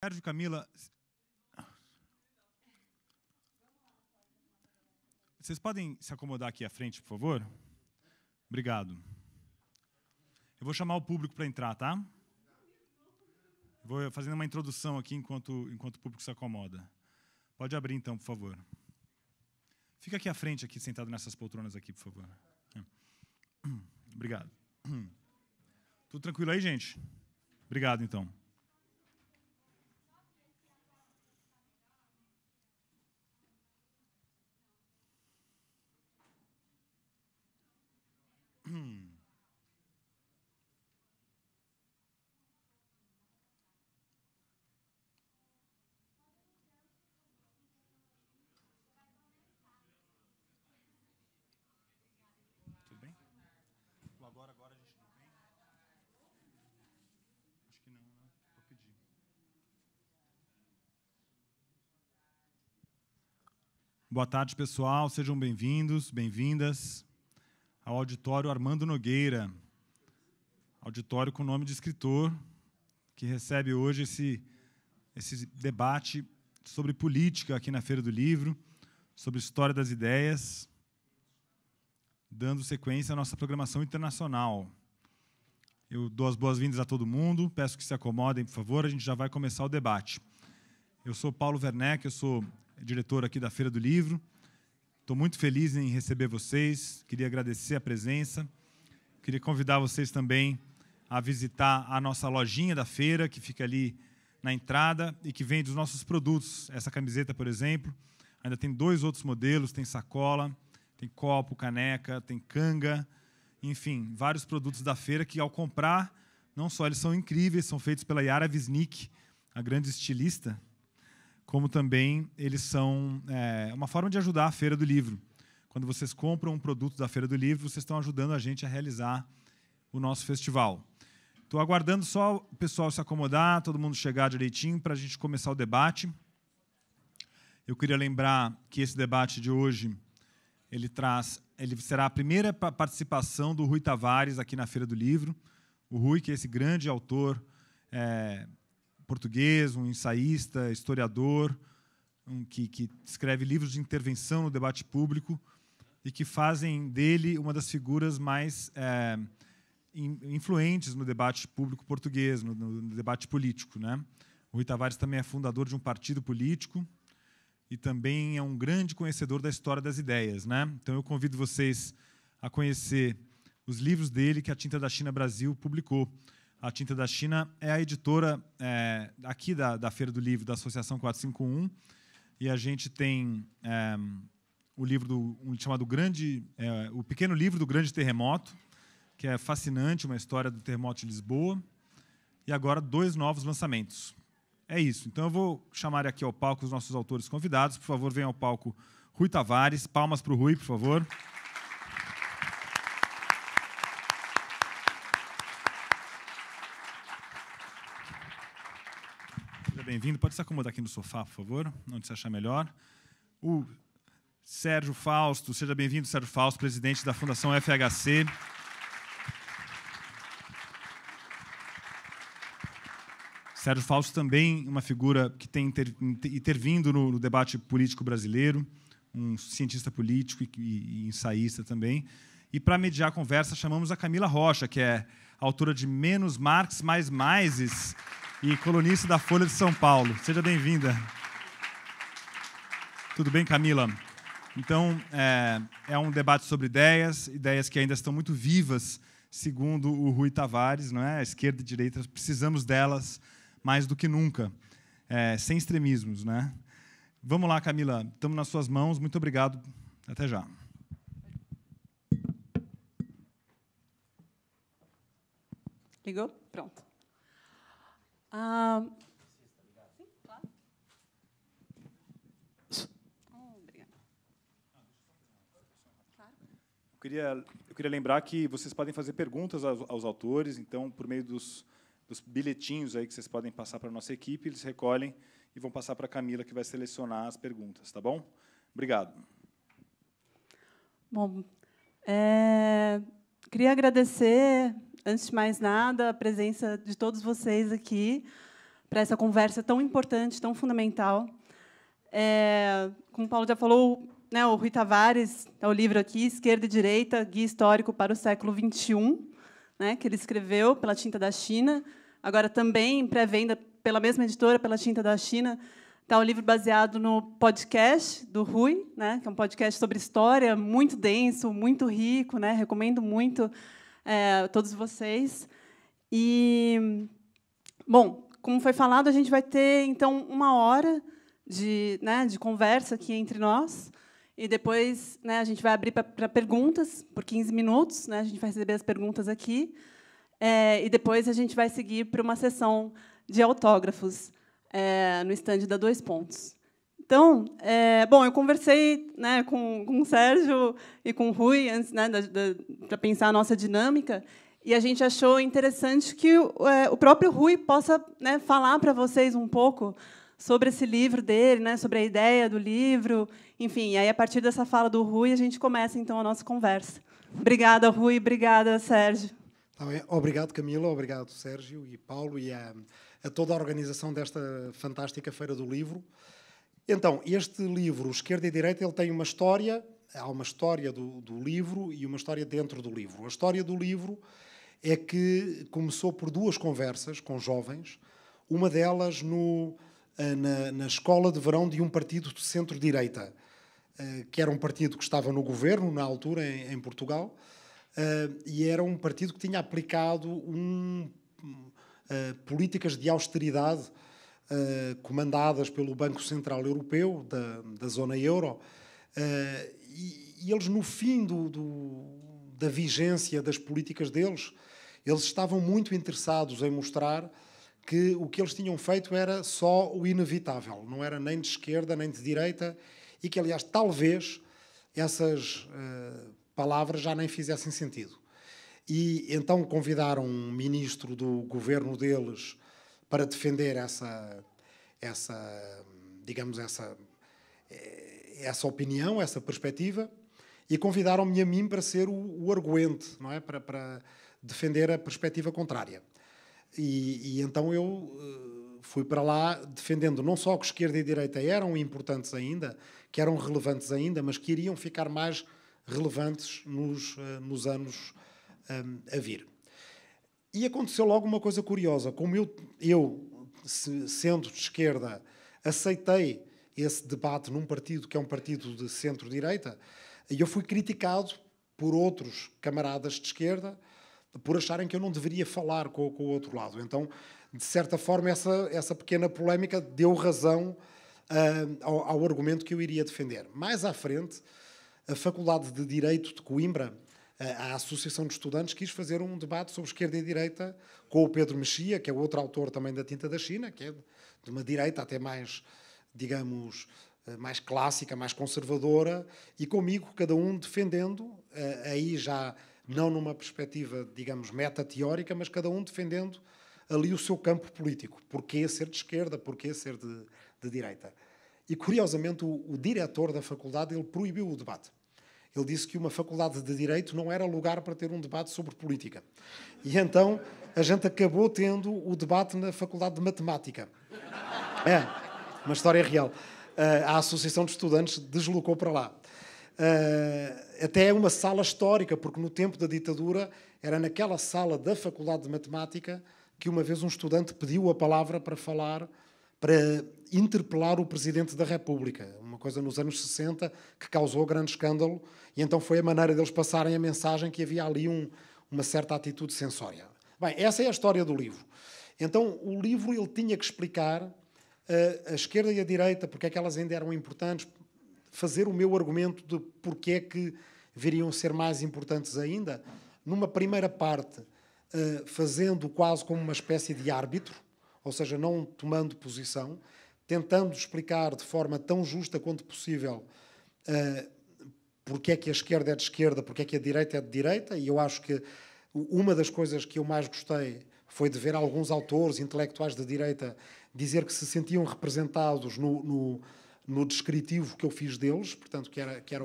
Sérgio e Camila, vocês podem se acomodar aqui à frente, por favor? Obrigado. Eu vou chamar o público para entrar, tá? Vou fazendo uma introdução aqui enquanto o público se acomoda. Pode abrir, então, por favor. Fica aqui à frente, aqui, sentado nessas poltronas aqui, por favor. Obrigado. Tudo tranquilo aí, gente? Obrigado, então. Tudo bem? Agora a gente não tem? Acho que não, né? Vou pedir. Boa tarde, pessoal. Sejam bem-vindos, bem-vindas ao auditório Armando Nogueira, auditório com nome de escritor, que recebe hoje esse debate sobre política aqui na Feira do Livro, sobre história das ideias, dando sequência à nossa programação internacional. Eu dou as boas-vindas a todo mundo, peço que se acomodem, por favor, a gente já vai começar o debate. Eu sou Paulo Werneck, eu sou diretor aqui da Feira do Livro. Estou muito feliz em receber vocês, queria agradecer a presença, queria convidar vocês também a visitar a nossa lojinha da feira, que fica ali na entrada e que vende os nossos produtos. Essa camiseta, por exemplo, ainda tem 2 outros modelos, tem sacola, tem copo, caneca, tem canga, enfim, vários produtos da feira que, ao comprar, não só eles são incríveis, são feitos pela Yara Wisnik, a grande estilista, como também eles são uma forma de ajudar a Feira do Livro. Quando vocês compram um produto da Feira do Livro, vocês estão ajudando a gente a realizar o nosso festival. Estou aguardando só o pessoal se acomodar, todo mundo chegar direitinho para a gente começar o debate. Eu queria lembrar que esse debate de hoje ele será a primeira participação do Rui Tavares aqui na Feira do Livro. O Rui, que é esse grande autor português, um ensaísta, historiador, que escreve livros de intervenção no debate público e que fazem dele uma das figuras mais influentes no debate público português, no debate político, né? O Rui Tavares também é fundador de um partido político e também é um grande conhecedor da história das ideias, né? Então eu convido vocês a conhecer os livros dele que a Tinta da China Brasil publicou. A Tinta da China é a editora aqui da Feira do Livro, da Associação 451, e a gente tem o livro chamado O Pequeno Livro do Grande Terremoto, que é fascinante, uma história do terremoto de Lisboa, e agora 2 novos lançamentos. É isso. Então eu vou chamar aqui ao palco os nossos autores convidados. Por favor, venham ao palco Rui Tavares. Palmas para o Rui, por favor. Bem-vindo. Pode se acomodar aqui no sofá, por favor, onde você achar melhor. O Sérgio Fausto, seja bem-vindo, Sérgio Fausto, presidente da Fundação FHC. Sérgio Fausto também uma figura que tem intervindo no debate político brasileiro, um cientista político e ensaísta também. E, para mediar a conversa, chamamos a Camila Rocha, que é autora de Menos Marx, Mais Maises, e colunista da Folha de São Paulo. Seja bem-vinda. Tudo bem, Camila? Então, é um debate sobre ideias que ainda estão muito vivas, segundo o Rui Tavares, não é? A esquerda e a direita, precisamos delas mais do que nunca, sem extremismos, né? Vamos lá, Camila, estamos nas suas mãos. Muito obrigado. Até já. Ligou? Pronto. Sim, claro. Obrigada. Claro. Eu queria lembrar que vocês podem fazer perguntas aos autores, então, por meio dos bilhetinhos aí que vocês podem passar para a nossa equipe, eles recolhem e vão passar para a Camila, que vai selecionar as perguntas, tá bom? Obrigado. Bom, queria agradecer, antes de mais nada, a presença de todos vocês aqui para essa conversa tão importante, tão fundamental. Como o Paulo já falou, né, o Rui Tavares, é o livro aqui, Esquerda e Direita, Guia Histórico para o Século XXI, né, que ele escreveu pela Tinta da China. Agora, também, em pré-venda, pela mesma editora, pela Tinta da China, está o livro baseado no podcast do Rui, né, que é um podcast sobre história, muito denso, muito rico, né, recomendo muito a todos vocês. E, bom, como foi falado, a gente vai ter, então, 1 hora de conversa aqui entre nós. E depois, né, a gente vai abrir para perguntas por 15 minutos. Né, a gente vai receber as perguntas aqui. E depois a gente vai seguir para uma sessão de autógrafos no estande da Dois Pontos. Então, bom, eu conversei, né, com o Sérgio e com o Rui antes, né, para pensar a nossa dinâmica, e a gente achou interessante que o próprio Rui possa, né, falar para vocês um pouco sobre esse livro dele, né, sobre a ideia do livro, enfim. E aí, a partir dessa fala do Rui, a gente começa, então, a nossa conversa. Obrigada, Rui. Obrigada, Sérgio. Obrigado, Camila. Obrigado, Sérgio e Paulo, e a toda a organização desta fantástica Feira do Livro. Então, este livro, Esquerda e Direita, ele tem uma história. Há uma história do livro e uma história dentro do livro. A história do livro é que começou por 2 conversas com jovens, uma delas na escola de verão de um partido de centro-direita, que era um partido que estava no governo, na altura, em Portugal, e era um partido que tinha aplicado políticas de austeridade comandadas pelo Banco Central Europeu, da zona euro, e eles, no fim da vigência das políticas deles, eles estavam muito interessados em mostrar que o que eles tinham feito era só o inevitável, não era nem de esquerda nem de direita, e que, aliás, talvez essas palavras já nem fizessem sentido. E então convidaram um ministro do governo deles para defender essa opinião, essa perspectiva, e convidaram-me a mim para ser o arguente, não é? Para defender a perspectiva contrária. E então eu fui para lá defendendo não só que esquerda e direita eram importantes ainda, que eram relevantes ainda, mas que iriam ficar mais relevantes nos anos a vir. E aconteceu logo uma coisa curiosa. Como eu, sendo de esquerda, aceitei esse debate num partido que é um partido de centro-direita, e eu fui criticado por outros camaradas de esquerda por acharem que eu não deveria falar com o outro lado. Então, de certa forma, essa pequena polémica deu razão ao argumento que eu iria defender. Mais à frente, a Faculdade de Direito de Coimbra, a Associação de Estudantes, quis fazer um debate sobre esquerda e direita com o Pedro Mexia, que é outro autor também da Tinta da China, que é de uma direita até mais, digamos, mais clássica, mais conservadora, e comigo, cada um defendendo, aí já não numa perspectiva, digamos, meta-teórica, mas cada um defendendo ali o seu campo político. Porquê ser de esquerda, porquê ser de direita. E, curiosamente, o diretor da faculdade ele proibiu o debate. Ele disse que uma faculdade de Direito não era lugar para ter um debate sobre política. E então a gente acabou tendo o debate na Faculdade de Matemática. Uma história real. A Associação de Estudantes deslocou para lá. Até é uma sala histórica, porque no tempo da ditadura era naquela sala da Faculdade de Matemática que uma vez um estudante pediu a palavra para falar, para interpelar o Presidente da República. Uma coisa nos anos 60 que causou grande escândalo, e então foi a maneira deles passarem a mensagem que havia ali uma certa atitude censória. Bem, essa é a história do livro. Então, o livro ele tinha que explicar a esquerda e a direita, porque é que elas ainda eram importantes, fazer o meu argumento de porque é que viriam ser mais importantes ainda, numa primeira parte, fazendo quase como uma espécie de árbitro, ou seja, não tomando posição, tentando explicar de forma tão justa quanto possível porque é que a esquerda é de esquerda, porque é que a direita é de direita, e eu acho que uma das coisas que eu mais gostei foi de ver alguns autores intelectuais de direita dizer que se sentiam representados no descritivo que eu fiz deles, portanto, que era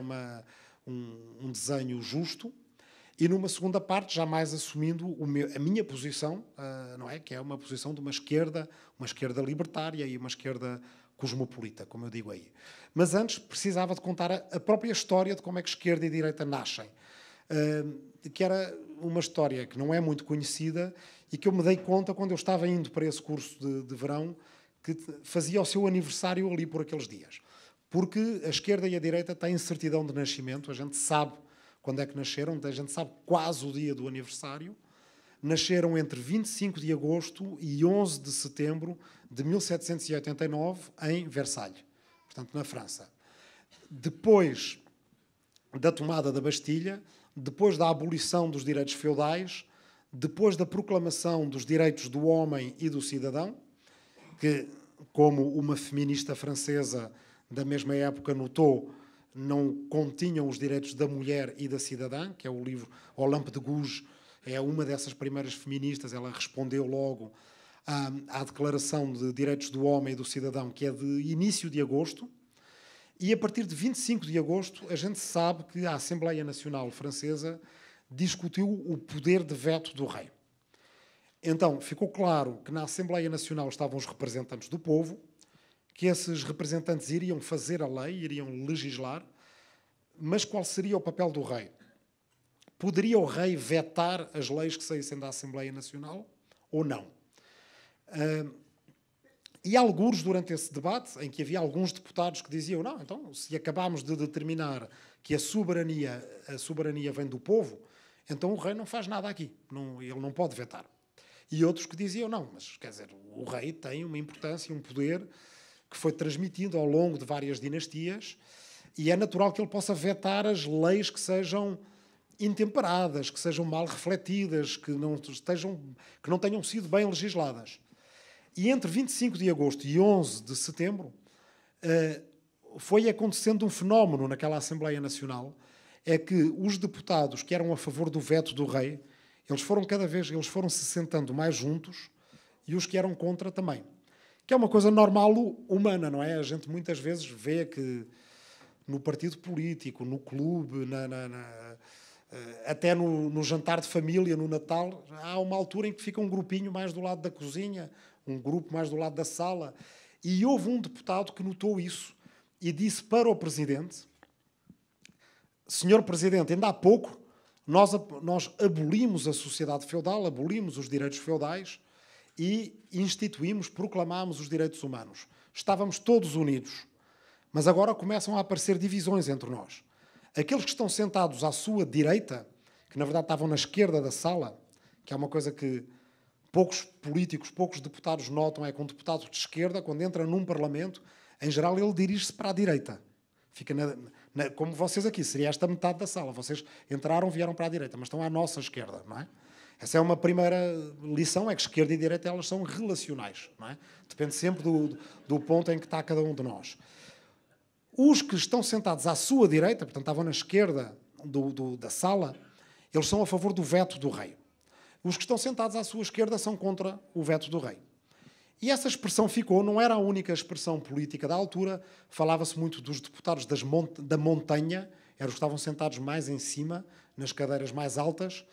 um desenho justo. e numa segunda parte já mais assumindo a minha posição, não é? Que é uma posição de uma esquerda libertária e uma esquerda cosmopolita, como eu digo aí. Mas antes precisava de contar a própria história de como é que esquerda e direita nascem, que era uma história que não é muito conhecida e que eu me dei conta quando eu estava indo para esse curso de verão, que fazia o seu aniversário ali por aqueles dias. Porque a esquerda e a direita têm certidão de nascimento, a gente sabe quando é que nasceram, a gente sabe quase o dia do aniversário. Nasceram entre 25 de agosto e 11 de setembro de 1789, em Versalhes, portanto, na França. Depois da tomada da Bastilha, depois da abolição dos direitos feudais, depois da proclamação dos direitos do homem e do cidadão, que, como uma feminista francesa da mesma época notou, não continham os direitos da mulher e da cidadã, que é o livro Olympe de Gouges, é uma dessas primeiras feministas, ela respondeu logo à Declaração de Direitos do Homem e do Cidadão, que é de início de agosto, e a partir de 25 de agosto a gente sabe que a Assembleia Nacional Francesa discutiu o poder de veto do rei. Então, ficou claro que na Assembleia Nacional estavam os representantes do povo, que esses representantes iriam fazer a lei, iriam legislar, mas qual seria o papel do rei? Poderia o rei vetar as leis que saíssem da Assembleia Nacional ou não? E alguns, durante esse debate, em que havia alguns deputados que diziam não, então, se acabámos de determinar que a soberania vem do povo, então o rei não faz nada aqui, ele não pode vetar. E outros que diziam não, mas quer dizer, o rei tem uma importância, um poder que foi transmitido ao longo de várias dinastias e é natural que ele possa vetar as leis que sejam intemperadas, que sejam mal refletidas, que não tenham sido bem legisladas. E entre 25 de agosto e 11 de setembro foi acontecendo um fenómeno naquela Assembleia Nacional, é que os deputados que eram a favor do veto do rei, eles foram se sentando mais juntos e os que eram contra também. Que é uma coisa normal humana, não é? A gente muitas vezes vê que no partido político, no clube, até no jantar de família, no Natal, há uma altura em que fica um grupinho mais do lado da cozinha, um grupo mais do lado da sala. E houve um deputado que notou isso e disse para o Presidente: Senhor Presidente, ainda há pouco nós abolimos a sociedade feudal, abolimos os direitos feudais e proclamámos os direitos humanos. Estávamos todos unidos. Mas agora começam a aparecer divisões entre nós. Aqueles que estão sentados à sua direita, que na verdade estavam na esquerda da sala, que é uma coisa que poucos políticos, poucos deputados notam, é que um deputado de esquerda, quando entra num parlamento, em geral ele dirige-se para a direita. Fica como vocês aqui, seria esta metade da sala. Vocês vieram para a direita, mas estão à nossa esquerda, não é? Essa é uma primeira lição, é que esquerda e direita elas são relacionais, não é? Depende sempre do ponto em que está cada um de nós. Os que estão sentados à sua direita, portanto estavam na esquerda da sala, eles são a favor do veto do rei. Os que estão sentados à sua esquerda são contra o veto do rei. E essa expressão não era a única expressão política da altura, falava-se muito dos deputados da montanha, eram os que estavam sentados mais em cima, nas cadeiras mais altas,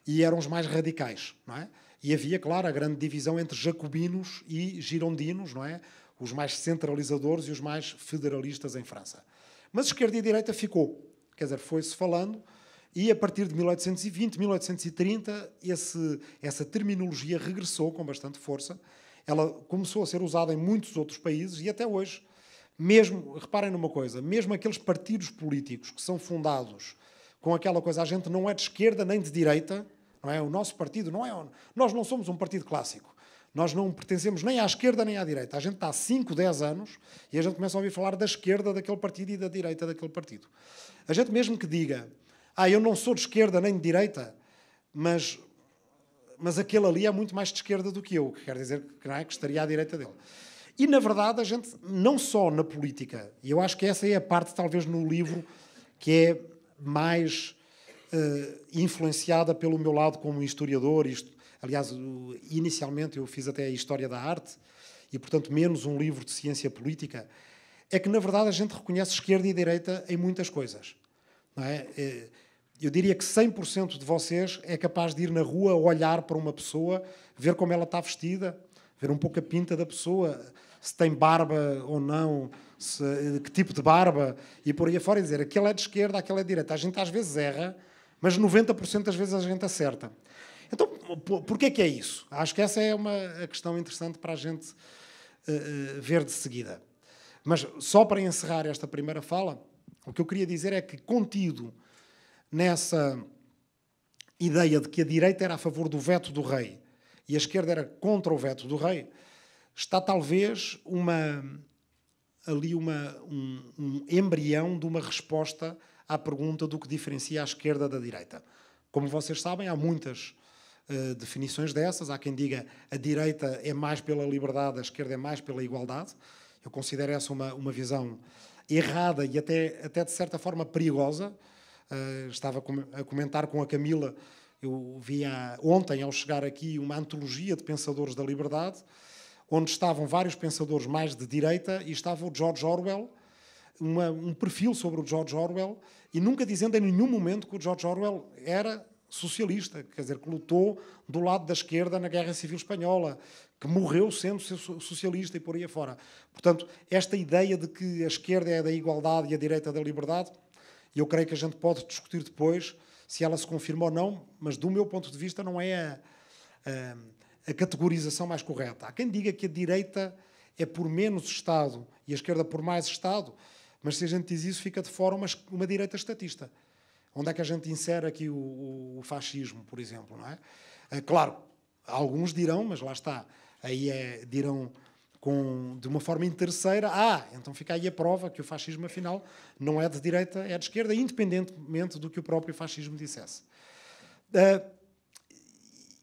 e eram os mais radicais, não é? E havia, claro, a grande divisão entre jacobinos e girondinos, não é? Os mais centralizadores e os mais federalistas em França. Mas esquerda e direita ficou. Quer dizer, foi-se falando, e a partir de 1820, 1830, essa terminologia regressou com bastante força. Ela começou a ser usada em muitos outros países e até hoje, mesmo, reparem numa coisa, mesmo aqueles partidos políticos que são fundados com aquela coisa, a gente não é de esquerda nem de direita, não é? O nosso partido não é... Nós não somos um partido clássico. Nós não pertencemos nem à esquerda nem à direita. A gente está há 5, 10 anos e a gente começa a ouvir falar da esquerda daquele partido e da direita daquele partido. A gente mesmo que diga, eu não sou de esquerda nem de direita, mas aquele ali é muito mais de esquerda do que eu, que quer dizer que estaria à direita dele. E, na verdade, a gente, não só na política, e eu acho que essa é a parte, talvez, no livro que é mais influenciada pelo meu lado como historiador. Aliás, inicialmente eu fiz até a História da Arte e, portanto, menos um livro de ciência política. É que, na verdade, a gente reconhece esquerda e direita em muitas coisas. Não é? eu diria que 100% de vocês é capaz de ir na rua, olhar para uma pessoa, ver como ela está vestida, ver um pouco a pinta da pessoa, se tem barba ou não, que tipo de barba, e por aí afora, e dizer aquele é de esquerda, aquele é de direita. A gente às vezes erra, mas 90% das vezes a gente acerta. Então, porquê que é isso? Acho que essa é uma questão interessante para a gente ver de seguida. Mas só para encerrar esta primeira fala, o que eu queria dizer é que, contido nessa ideia de que a direita era a favor do veto do rei e a esquerda era contra o veto do rei, está talvez um embrião de uma resposta à pergunta do que diferencia a esquerda da direita. Como vocês sabem, há muitas definições dessas. Há quem diga a direita é mais pela liberdade, a esquerda é mais pela igualdade. Eu considero essa uma visão errada e até de certa forma perigosa. Estava a comentar com a Camila, eu vi ontem, ao chegar aqui, uma antologia de pensadores da liberdade, onde estavam vários pensadores mais de direita e estava o George Orwell, um perfil sobre o George Orwell, e nunca dizendo em nenhum momento que o George Orwell era socialista, quer dizer, que lutou do lado da esquerda na Guerra Civil Espanhola, que morreu sendo socialista e por aí afora. Portanto, esta ideia de que a esquerda é da igualdade e a direita da liberdade, eu creio que a gente pode discutir depois se ela se confirma ou não, mas do meu ponto de vista não é a categorização mais correta. Há quem diga que a direita é por menos Estado e a esquerda por mais Estado, mas se a gente diz isso, fica de fora uma direita estatista. Onde é que a gente insere aqui o fascismo, por exemplo, não é? Claro, alguns dirão, mas lá está, aí dirão de uma forma interesseira, então fica aí a prova que o fascismo, afinal, não é de direita, é de esquerda, independentemente do que o próprio fascismo dissesse.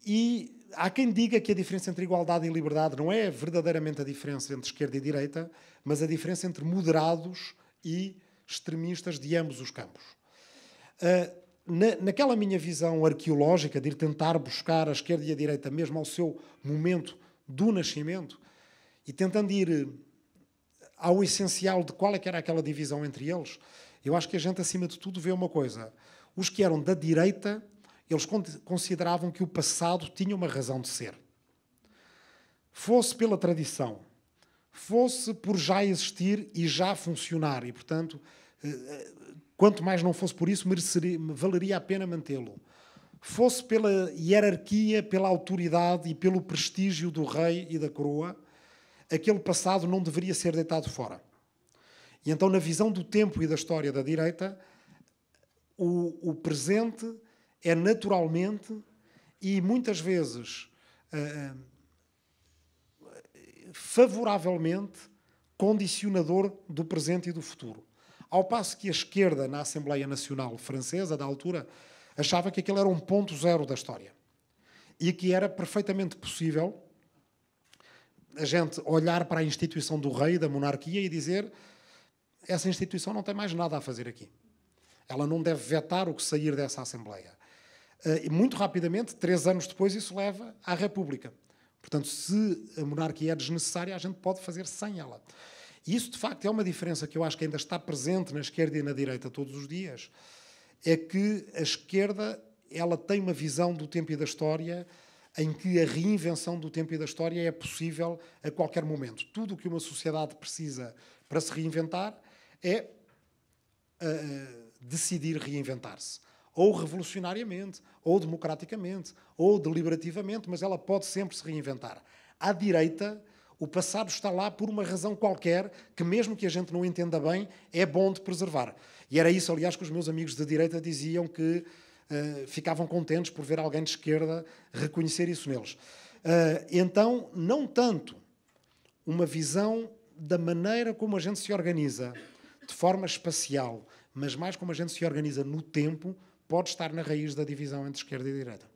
E há quem diga que a diferença entre igualdade e liberdade não é verdadeiramente a diferença entre esquerda e direita, mas a diferença entre moderados e extremistas de ambos os campos. Naquela minha visão arqueológica de ir tentar buscar a esquerda e a direita mesmo ao seu momento do nascimento e tentando ir ao essencial de qual é que era aquela divisão entre eles, eu acho que a gente, acima de tudo, vê uma coisa. Os que eram da direita, eles consideravam que o passado tinha uma razão de ser. Fosse pela tradição, fosse por já existir e já funcionar, e, portanto, quanto mais não fosse por isso, valeria a pena mantê-lo. Fosse pela hierarquia, pela autoridade e pelo prestígio do rei e da coroa, aquele passado não deveria ser deitado fora. E então, na visão do tempo e da história da direita, o presente é naturalmente e muitas vezes favoravelmente condicionador do presente e do futuro. Ao passo que a esquerda, na Assembleia Nacional Francesa, da altura, achava que aquele era um ponto zero da história. E que era perfeitamente possível a gente olhar para a instituição do rei, da monarquia, e dizer essa instituição não tem mais nada a fazer aqui. Ela não deve vetar o que sair dessa Assembleia. E muito rapidamente, 3 anos depois, isso leva à República. Portanto, se a monarquia é desnecessária, a gente pode fazer sem ela. E isso, de facto, é uma diferença que eu acho que ainda está presente na esquerda e na direita todos os dias. É que a esquerda ela tem uma visão do tempo e da história em que a reinvenção do tempo e da história é possível a qualquer momento. Tudo o que uma sociedade precisa para se reinventar é decidir reinventar-se. Ou revolucionariamente, ou democraticamente, ou deliberativamente, mas ela pode sempre se reinventar. À direita, o passado está lá por uma razão qualquer que, mesmo que a gente não entenda bem, é bom de preservar. E era isso, aliás, que os meus amigos de direita diziam que ficavam contentes por ver alguém de esquerda reconhecer isso neles. Então, não tanto uma visão da maneira como a gente se organiza de forma espacial, mas mais como a gente se organiza no tempo, pode estar na raiz da divisão entre esquerda e direita.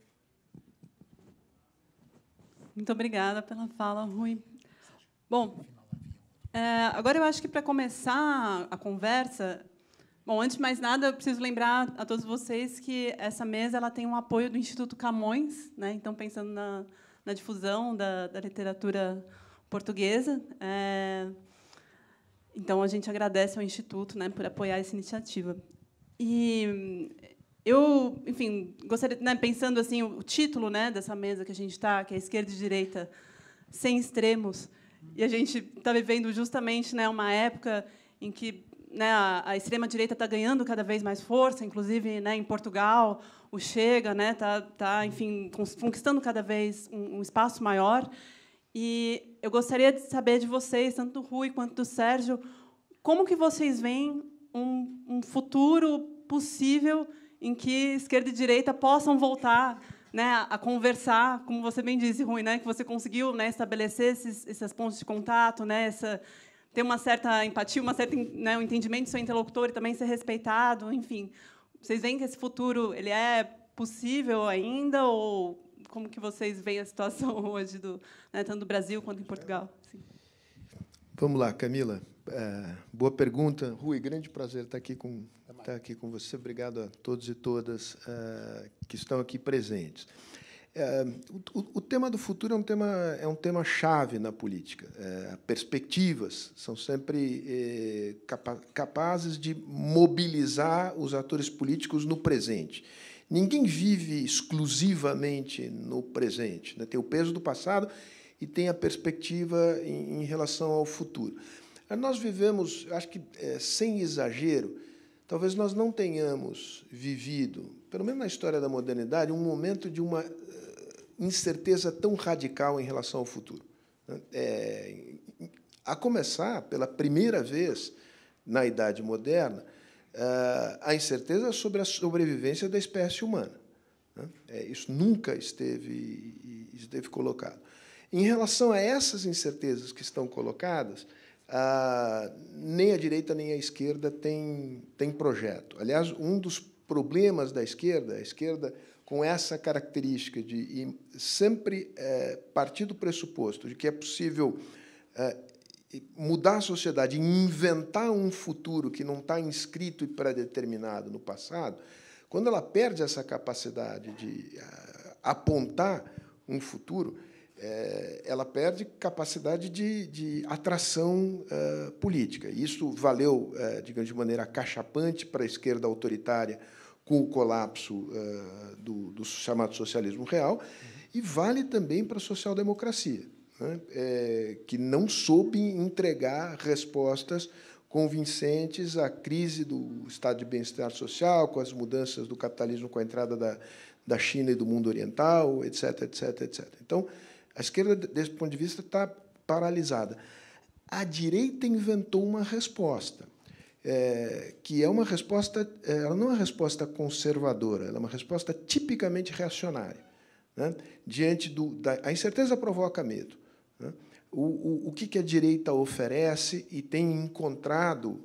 Muito obrigada pela fala, Rui. Bom, agora eu acho que, para começar a conversa, bom, antes de mais nada, eu preciso lembrar a todos vocês que essa mesa ela tem um apoio do Instituto Camões, né? Então, pensando na difusão da literatura portuguesa. Então, a gente agradece ao Instituto, né, por apoiar essa iniciativa. E Eu, enfim, gostaria, né, pensando assim, o título, né, dessa mesa que a gente está, que é Esquerda e Direita Sem Extremos, e a gente está vivendo justamente, né, uma época em que, né, a extrema-direita está ganhando cada vez mais força, inclusive, né, em Portugal, o Chega, né, tá, enfim, conquistando cada vez um espaço maior. E eu gostaria de saber de vocês, tanto do Rui quanto do Sérgio, como que vocês veem um futuro possível em que esquerda e direita possam voltar, né, a conversar, como você bem disse, Rui, né, que você conseguiu, né, estabelecer esses pontos de contato, né, ter uma certa empatia, né, um entendimento do seu interlocutor e também ser respeitado, enfim. Vocês veem que esse futuro ele é possível ainda, ou como que vocês veem a situação hoje, né, tanto do Brasil quanto em Portugal? Sim. Vamos lá, Camila. Boa pergunta. Rui, grande prazer estar aqui com você. Obrigado a todos e todas que estão aqui presentes. O tema do futuro é um tema chave na política. Perspectivas são sempre capazes de mobilizar os atores políticos no presente. Ninguém vive exclusivamente no presente, né? Tem o peso do passado e tem a perspectiva em relação ao futuro. Nós vivemos, acho que, sem exagero, talvez nós não tenhamos vivido, pelo menos na história da modernidade, um momento de uma incerteza tão radical em relação ao futuro. A começar, pela primeira vez na Idade Moderna, a incerteza sobre a sobrevivência da espécie humana. Isso nunca esteve colocado. Em relação a essas incertezas que estão colocadas, nem a direita nem a esquerda tem projeto. Aliás, um dos problemas da esquerda, a esquerda com essa característica de sempre partir do pressuposto de que é possível mudar a sociedade, inventar um futuro que não está inscrito e pré-determinado no passado, quando ela perde essa capacidade de apontar um futuro, ela perde capacidade de atração política. Isso valeu, digamos, de maneira acachapante para a esquerda autoritária com o colapso do chamado socialismo real, e vale também para a social-democracia, né, que não soube entregar respostas convincentes à crise do estado de bem-estar social, com as mudanças do capitalismo, com a entrada da China e do mundo oriental, etc., etc., etc. Então, a esquerda, desse ponto de vista, está paralisada. A direita inventou uma resposta, que é uma resposta, ela não é uma resposta conservadora, ela é uma resposta tipicamente reacionária, né? Diante a incerteza provoca medo, né? O que a direita oferece e tem encontrado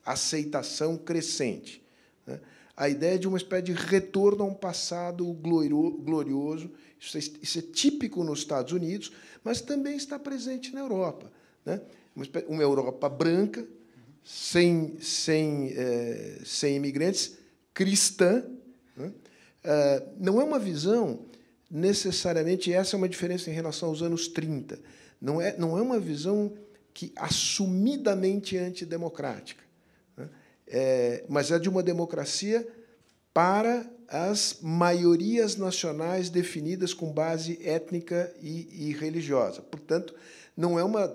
aceitação crescente, né? A ideia de uma espécie de retorno a um passado glorioso. Isso é típico nos Estados Unidos, mas também está presente na Europa, né? Uma Europa branca, sem imigrantes, cristã, né? Não é uma visão necessariamente, essa é uma diferença em relação aos anos 30, não é uma visão assumidamente antidemocrática, né? Mas é de uma democracia para as maiorias nacionais definidas com base étnica e religiosa. Portanto, não é uma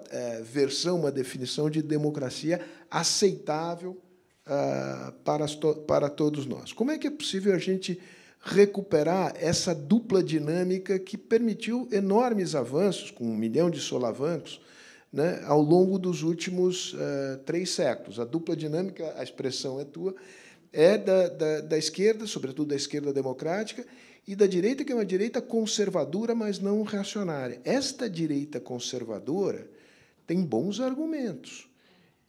uma definição de democracia aceitável para todos nós. Como é que é possível a gente recuperar essa dupla dinâmica que permitiu enormes avanços, com 1 milhão de solavancos, né, ao longo dos últimos 3 séculos? A dupla dinâmica, a expressão é tua, é da esquerda, sobretudo da esquerda democrática, e da direita, que é uma direita conservadora, mas não reacionária. Esta direita conservadora tem bons argumentos.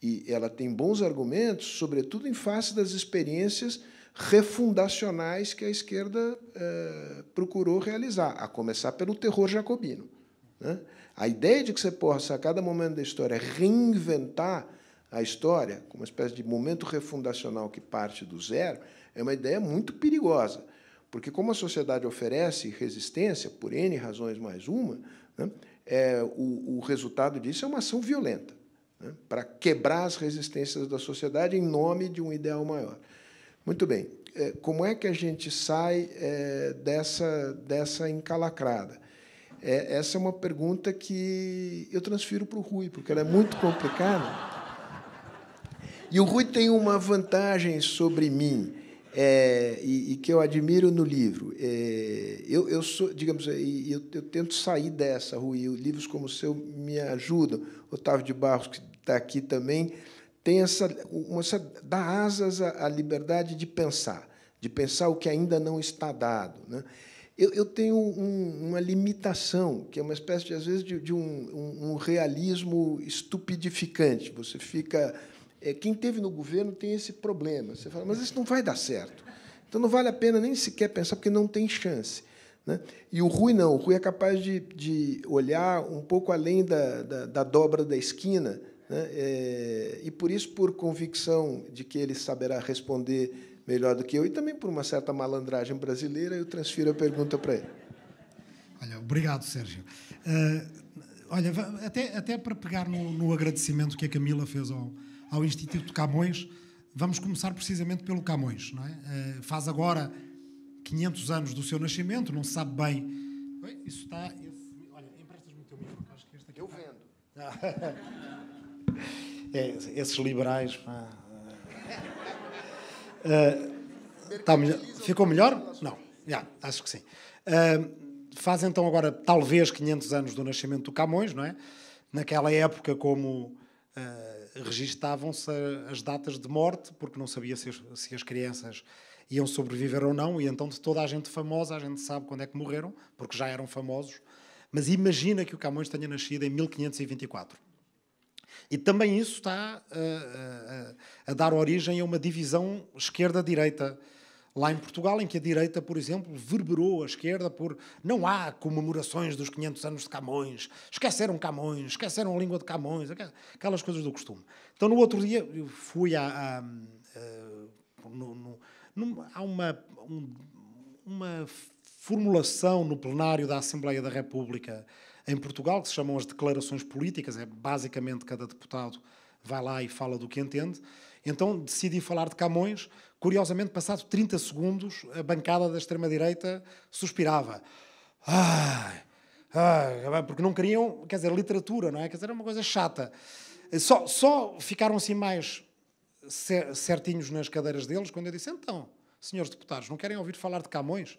E ela tem bons argumentos, sobretudo em face das experiências refundacionais que a esquerda procurou realizar, a começar pelo terror jacobino, né? A ideia de que você possa, a cada momento da história, reinventar a história, como uma espécie de momento refundacional que parte do zero, é uma ideia muito perigosa, porque, como a sociedade oferece resistência, por N razões mais uma, né, o resultado disso é uma ação violenta, né, para quebrar as resistências da sociedade em nome de um ideal maior. Muito bem. como é que a gente sai dessa encalacrada? Essa é uma pergunta que eu transfiro para o Rui, porque ela é muito complicada. E o Rui tem uma vantagem sobre mim, e que eu admiro no livro. Eu sou, digamos, eu tento sair dessa, Rui. Livros como o seu me ajudam. Otávio de Barros, que está aqui também, tem dá asas à liberdade de pensar o que ainda não está dado, né? Eu tenho uma limitação, que é uma espécie, de, às vezes, de um realismo estupidificante. Você fica... Quem esteve no governo tem esse problema. Você fala, mas isso não vai dar certo. Então, não vale a pena nem sequer pensar, porque não tem chance, né? E o Rui não. O Rui é capaz de olhar um pouco além da dobra da esquina, né? E, por isso, por convicção de que ele saberá responder melhor do que eu, e também por uma certa malandragem brasileira, eu transfiro a pergunta para ele. Olha, obrigado, Sérgio. Olha, até para pegar no agradecimento que a Camila fez ao Instituto Camões, vamos começar precisamente pelo Camões, não é? Faz agora 500 anos do seu nascimento, não se sabe bem... Isso está... Olha, emprestas-me o teu microfone, acho que este aqui... Eu vendo. Esses liberais... ficou melhor? Não. Acho que sim. Faz então agora talvez 500 anos do nascimento do Camões, não é? Naquela época, como registavam-se as datas de morte, porque não sabia se as crianças iam sobreviver ou não, e então de toda a gente famosa a gente sabe quando é que morreram, porque já eram famosos. Mas imagina que o Camões tenha nascido em 1524. E também isso está a dar origem a uma divisão esquerda-direita lá em Portugal, em que a direita, por exemplo, verberou a esquerda por não há comemorações dos 500 anos de Camões, esqueceram Camões, esqueceram a língua de Camões, aquelas coisas do costume. Então, no outro dia, eu fui há uma formulação no plenário da Assembleia da República em Portugal, que se chamam as declarações políticas, basicamente cada deputado vai lá e fala do que entende. Então decidi falar de Camões. Curiosamente, passado 30 segundos, a bancada da extrema-direita suspirava. Porque não queriam, quer dizer, literatura, não é? Quer dizer, era uma coisa chata. Só ficaram assim mais certinhos nas cadeiras deles quando eu disse, então, senhores deputados, não querem ouvir falar de Camões?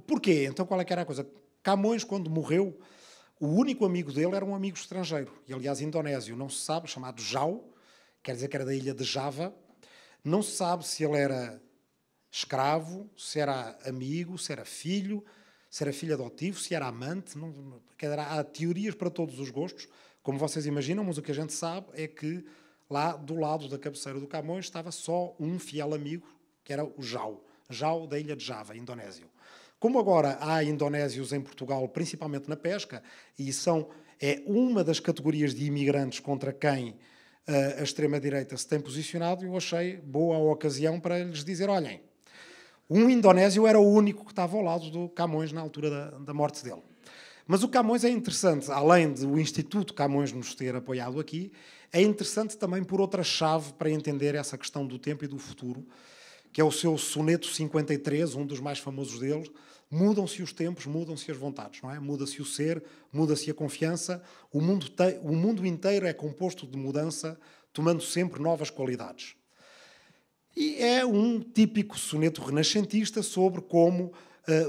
Porquê? Então qual é que era a coisa? Camões, quando morreu, o único amigo dele era um amigo estrangeiro, e aliás indonésio, não se sabe, chamado Jau, quer dizer que era da ilha de Java. Não se sabe se ele era escravo, se era amigo, se era filho adotivo, se era amante. Há teorias para todos os gostos, como vocês imaginam, mas o que a gente sabe é que lá do lado da cabeceira do Camões estava só um fiel amigo, que era o Jau da ilha de Java, indonésio. Como agora há indonésios em Portugal, principalmente na pesca, e é uma das categorias de imigrantes contra quem a extrema-direita se tem posicionado, eu achei boa a ocasião para lhes dizer, olhem, um indonésio era o único que estava ao lado do Camões na altura da morte dele. Mas o Camões é interessante, além do Instituto Camões nos ter apoiado aqui, é interessante também por outra chave para entender essa questão do tempo e do futuro, que é o seu soneto 53, um dos mais famosos deles. Mudam-se os tempos, mudam-se as vontades, não é? Muda-se o ser, muda-se a confiança. O mundo inteiro é composto de mudança, tomando sempre novas qualidades. E é um típico soneto renascentista sobre como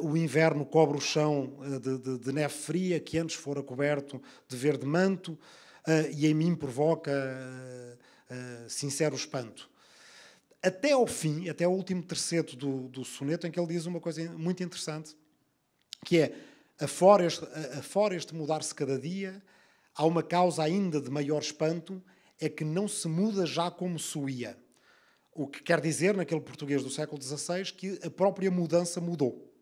o inverno cobre o chão de neve fria, que antes fora coberto de verde manto, e em mim provoca sincero espanto. Até ao fim, até ao último terceto do soneto, em que ele diz uma coisa muito interessante, que é, afora este mudar-se cada dia, há uma causa ainda de maior espanto, é que não se muda já como se ia. O que quer dizer, naquele português do século XVI, que a própria mudança mudou.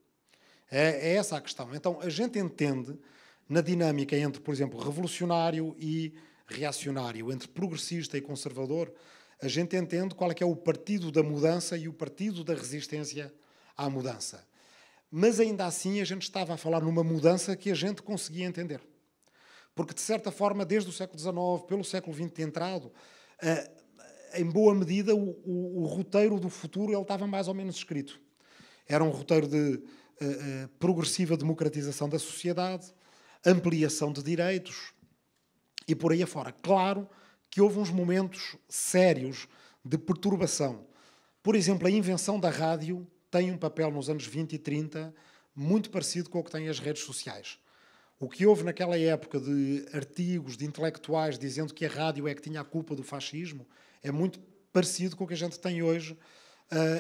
É essa a questão. Então, a gente entende, na dinâmica entre, por exemplo, revolucionário e reacionário, entre progressista e conservador, a gente entende qual é que é o partido da mudança e o partido da resistência à mudança. Mas, ainda assim, a gente estava a falar numa mudança que a gente conseguia entender. Porque, de certa forma, desde o século XIX, pelo século XX entrado, em boa medida, o roteiro do futuro ele estava mais ou menos escrito. Era um roteiro de progressiva democratização da sociedade, ampliação de direitos e por aí afora. Claro que houve uns momentos sérios de perturbação. Por exemplo, a invenção da rádio tem um papel nos anos 20 e 30 muito parecido com o que têm as redes sociais. O que houve naquela época de artigos de intelectuais dizendo que a rádio é que tinha a culpa do fascismo é muito parecido com o que a gente tem hoje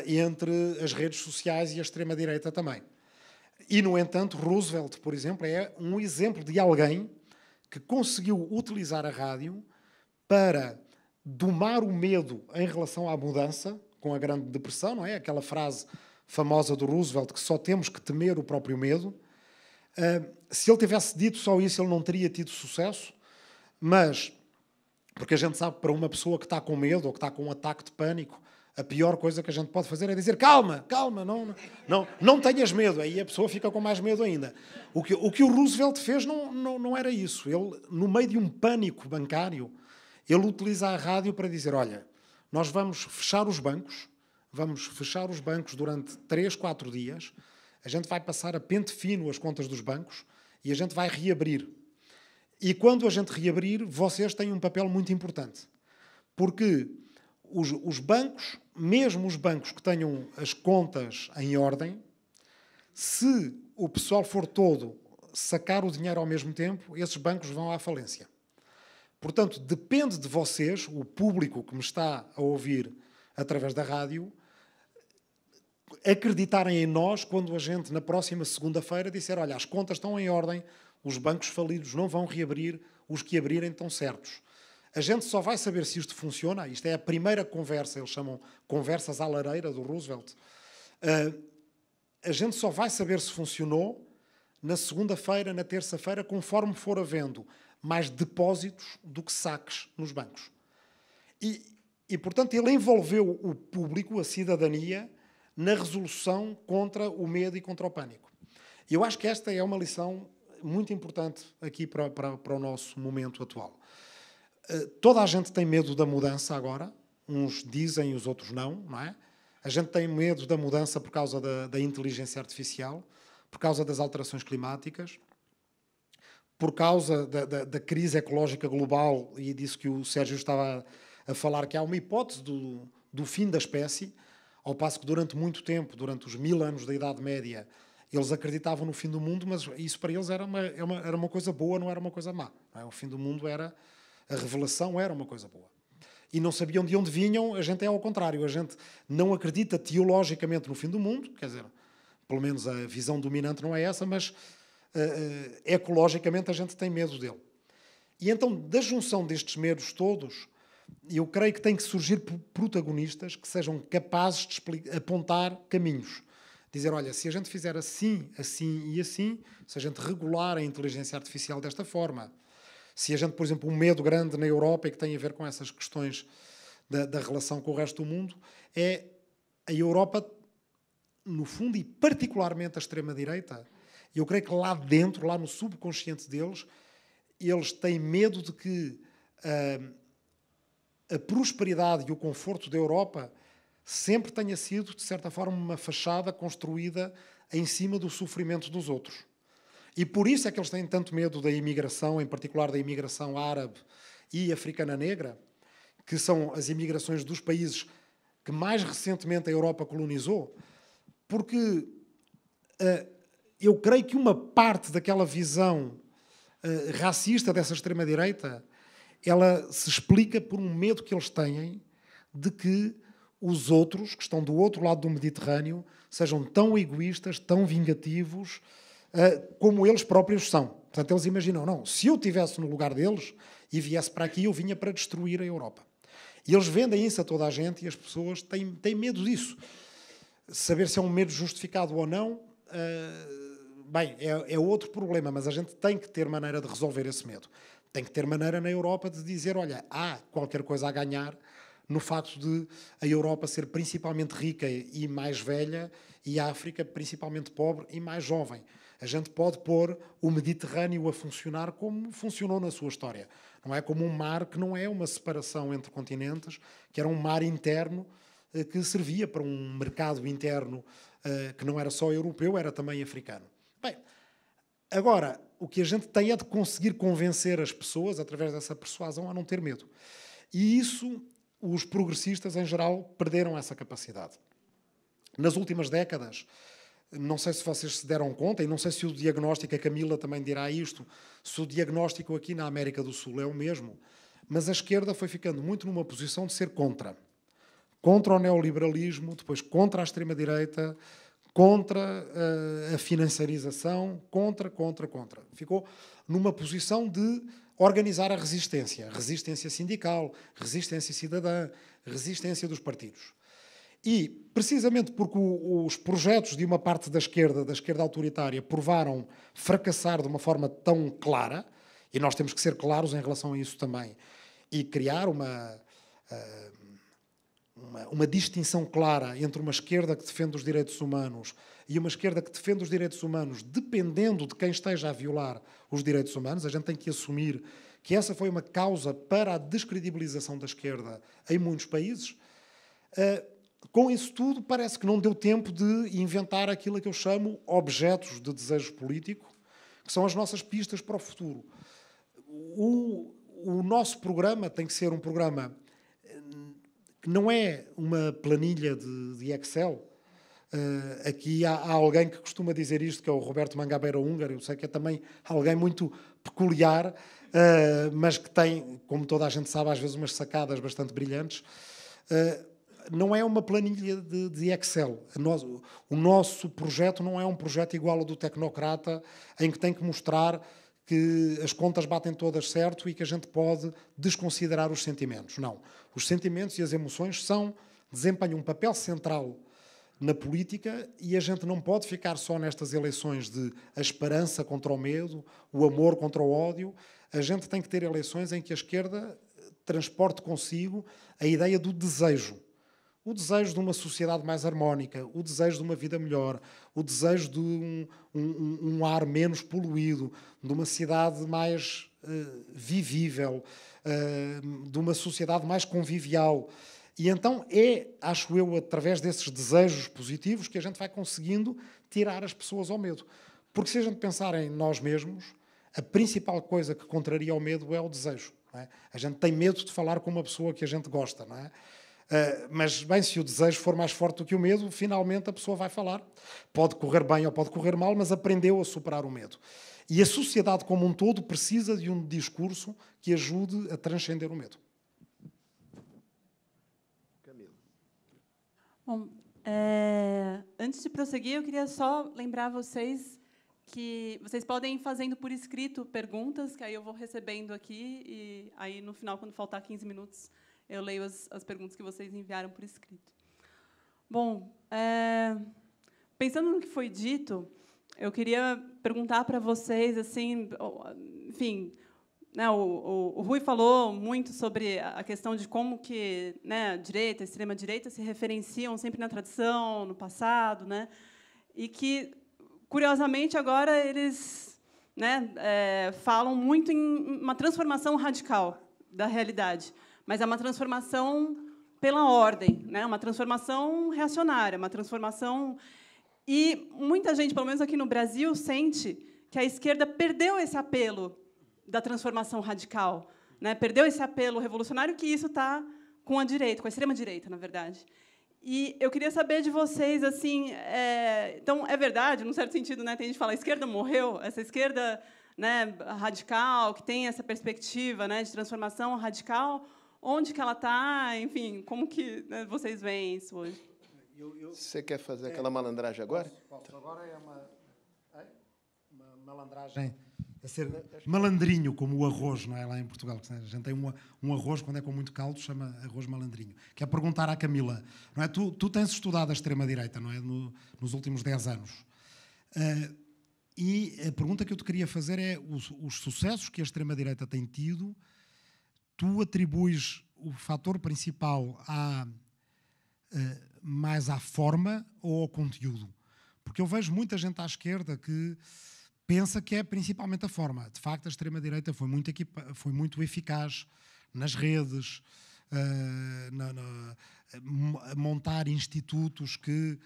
entre as redes sociais e a extrema-direita também. E, no entanto, Roosevelt, por exemplo, é um exemplo de alguém que conseguiu utilizar a rádio para domar o medo em relação à mudança, com a Grande Depressão, não é? Aquela frase famosa do Roosevelt, que só temos que temer o próprio medo. Se ele tivesse dito só isso, ele não teria tido sucesso, mas, porque a gente sabe que para uma pessoa que está com medo ou que está com um ataque de pânico, a pior coisa que a gente pode fazer é dizer calma, calma, não tenhas medo. Aí a pessoa fica com mais medo ainda. O que o Roosevelt fez não era isso. Ele, no meio de um pânico bancário, ele utiliza a rádio para dizer, olha, nós vamos fechar os bancos durante 3, 4 dias, a gente vai passar a pente fino as contas dos bancos e a gente vai reabrir. E quando a gente reabrir, vocês têm um papel muito importante. Porque os bancos, mesmo os bancos que tenham as contas em ordem, se o pessoal for todo sacar o dinheiro ao mesmo tempo, esses bancos vão à falência. Portanto, depende de vocês, o público que me está a ouvir através da rádio, acreditarem em nós quando a gente, na próxima segunda-feira, disser, olha, as contas estão em ordem, os bancos falidos não vão reabrir, os que abrirem estão certos. A gente só vai saber se isto funciona, isto é a primeira conversa, eles chamam conversas à lareira do Roosevelt, a gente só vai saber se funcionou na segunda-feira, na terça-feira, conforme for havendo mais depósitos do que saques nos bancos. E, portanto, ele envolveu o público, a cidadania, na resolução contra o medo e contra o pânico. E eu acho que esta é uma lição muito importante aqui para o nosso momento atual. Toda a gente tem medo da mudança agora, uns dizem e os outros não é? A gente tem medo da mudança por causa da inteligência artificial, por causa das alterações climáticas, por causa da crise ecológica global, e disso que o Sérgio estava a falar, que há uma hipótese do fim da espécie, ao passo que durante muito tempo, durante os 1000 anos da Idade Média, eles acreditavam no fim do mundo, mas isso para eles era uma coisa boa, não era uma coisa má. Não é? O fim do mundo era... A revelação era uma coisa boa. E não sabiam de onde vinham, a gente é ao contrário. A gente não acredita teologicamente no fim do mundo, quer dizer, pelo menos a visão dominante não é essa, mas ecologicamente a gente tem medo dele. E então, da junção destes medos todos, eu creio que tem que surgir protagonistas que sejam capazes de apontar caminhos. Dizer, olha, se a gente fizer assim, assim e assim, se a gente regular a inteligência artificial desta forma, se a gente, por exemplo, um medo grande na Europa e que tem a ver com essas questões da relação com o resto do mundo, é a Europa, no fundo, e particularmente a extrema-direita, eu creio que lá dentro, lá no subconsciente deles, eles têm medo de que a prosperidade e o conforto da Europa sempre tenha sido, de certa forma, uma fachada construída em cima do sofrimento dos outros. E por isso é que eles têm tanto medo da imigração, em particular da imigração árabe e africana negra, que são as imigrações dos países que mais recentemente a Europa colonizou, porque eu creio que uma parte daquela visão racista dessa extrema-direita, ela se explica por um medo que eles têm de que os outros, que estão do outro lado do Mediterrâneo, sejam tão egoístas, tão vingativos, como eles próprios são. Portanto, eles imaginam, não, se eu estivesse no lugar deles e viesse para aqui, eu vinha para destruir a Europa. E eles vendem isso a toda a gente e as pessoas têm medo disso. Saber se é um medo justificado ou não, bem, é outro problema, mas a gente tem que ter maneira de resolver esse medo. Tem que ter maneira na Europa de dizer, olha, há qualquer coisa a ganhar no facto de a Europa ser principalmente rica e mais velha e a África principalmente pobre e mais jovem. A gente pode pôr o Mediterrâneo a funcionar como funcionou na sua história. Não é como um mar que não é uma separação entre continentes, que era um mar interno que servia para um mercado interno que não era só europeu, era também africano. Bem, agora, o que a gente tem é de conseguir convencer as pessoas, através dessa persuasão, a não ter medo. E isso, os progressistas, em geral, perderam essa capacidade. Nas últimas décadas, não sei se vocês se deram conta, e não sei se o diagnóstico, a Camila também dirá isto, se o diagnóstico aqui na América do Sul é o mesmo, mas a esquerda foi ficando muito numa posição de ser contra o neoliberalismo, depois contra a extrema-direita, contra a financiarização, contra. Ficou numa posição de organizar a resistência sindical, resistência cidadã, resistência dos partidos. E, precisamente porque os projetos de uma parte da esquerda autoritária, provaram fracassar de uma forma tão clara, e nós temos que ser claros em relação a isso também, e criar uma distinção clara entre uma esquerda que defende os direitos humanos e uma esquerda que defende os direitos humanos dependendo de quem esteja a violar os direitos humanos. A gente tem que assumir que essa foi uma causa para a descredibilização da esquerda em muitos países. Com isso tudo, parece que não deu tempo de inventar aquilo que eu chamo objetos de desejo político, que são as nossas pistas para o futuro. O nosso programa tem que ser um programa que não é uma planilha de Excel. Aqui há alguém que costuma dizer isto, que é o Roberto Mangabeira húngaro. Eu sei que é também alguém muito peculiar, mas que tem, como toda a gente sabe, às vezes umas sacadas bastante brilhantes. Não é uma planilha de Excel. O nosso projeto não é um projeto igual ao do tecnocrata, em que tem que mostrar que as contas batem todas certo e que a gente pode desconsiderar os sentimentos. Não. Os sentimentos e as emoções desempenham um papel central na política e a gente não pode ficar só nestas eleições de a esperança contra o medo, o amor contra o ódio. A gente tem que ter eleições em que a esquerda transporte consigo a ideia do desejo. O desejo de uma sociedade mais harmónica, o desejo de uma vida melhor, o desejo de um ar menos poluído, de uma cidade mais vivível, de uma sociedade mais convivial. E então acho eu, através desses desejos positivos, que a gente vai conseguindo tirar as pessoas ao medo. Porque se a gente pensar em nós mesmos, a principal coisa que contraria o medo é o desejo. Não é? A gente tem medo de falar com uma pessoa que a gente gosta, não é? Mas, bem, se o desejo for mais forte do que o medo, finalmente a pessoa vai falar. Pode correr bem ou pode correr mal, mas aprendeu a superar o medo. E a sociedade como um todo precisa de um discurso que ajude a transcender o medo. Camila. Bom, antes de prosseguir, eu queria só lembrar vocês que vocês podem ir fazendo por escrito perguntas, que aí eu vou recebendo aqui, e aí, no final, quando faltar 15 minutos, eu leio as perguntas que vocês enviaram por escrito. Bom, pensando no que foi dito, eu queria perguntar para vocês, assim, enfim, né, o Rui falou muito sobre a questão de como que, né, a direita, a extrema-direita se referenciam sempre na tradição, no passado, né, e que, curiosamente, agora eles, né, falam muito em uma transformação radical da realidade. Mas é uma transformação pela ordem, né? Uma transformação reacionária, uma transformação... E muita gente, pelo menos aqui no Brasil, sente que a esquerda perdeu esse apelo da transformação radical, né? Perdeu esse apelo revolucionário, que isso está com a direita, com a extrema-direita, na verdade. E eu queria saber de vocês, assim... Então, é verdade, num certo sentido, né? Tem gente que fala, a esquerda morreu, essa esquerda, né, radical, que tem essa perspectiva, né, de transformação radical... Onde que ela está? Enfim, como que, né, vocês veem isso hoje? Você quer fazer aquela malandragem agora? Posso. Agora é uma malandragem. É ser malandrinho, como o arroz, não é? Lá em Portugal. A gente tem um arroz, quando é com muito caldo, chama arroz malandrinho. Que é perguntar à Camila. Não é? Tu tens estudado a extrema-direita, não é? Nos últimos 10 anos. E a pergunta que eu te queria fazer é os sucessos que a extrema-direita tem tido. Tu atribuis o fator principal mais à forma ou ao conteúdo? Porque eu vejo muita gente à esquerda que pensa que é principalmente a forma. De facto, a extrema-direita foi muito eficaz nas redes, a montar institutos que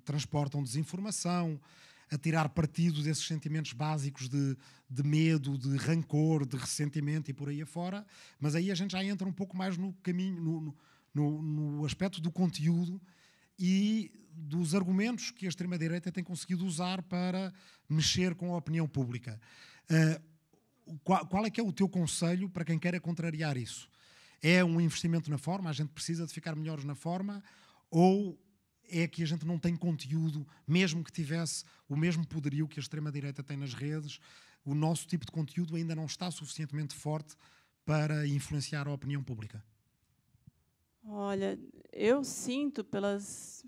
transportam desinformação, a tirar partido desses sentimentos básicos de medo, de rancor, de ressentimento e por aí afora. Mas aí a gente já entra um pouco mais no caminho, no aspecto do conteúdo e dos argumentos que a extrema-direita tem conseguido usar para mexer com a opinião pública. Qual é que é o teu conselho para quem queira contrariar isso? É um investimento na forma? A gente precisa de ficar melhores na forma? Ou é que a gente não tem conteúdo, mesmo que tivesse o mesmo poderio que a extrema-direita tem nas redes, o nosso tipo de conteúdo ainda não está suficientemente forte para influenciar a opinião pública? Olha, eu sinto pelas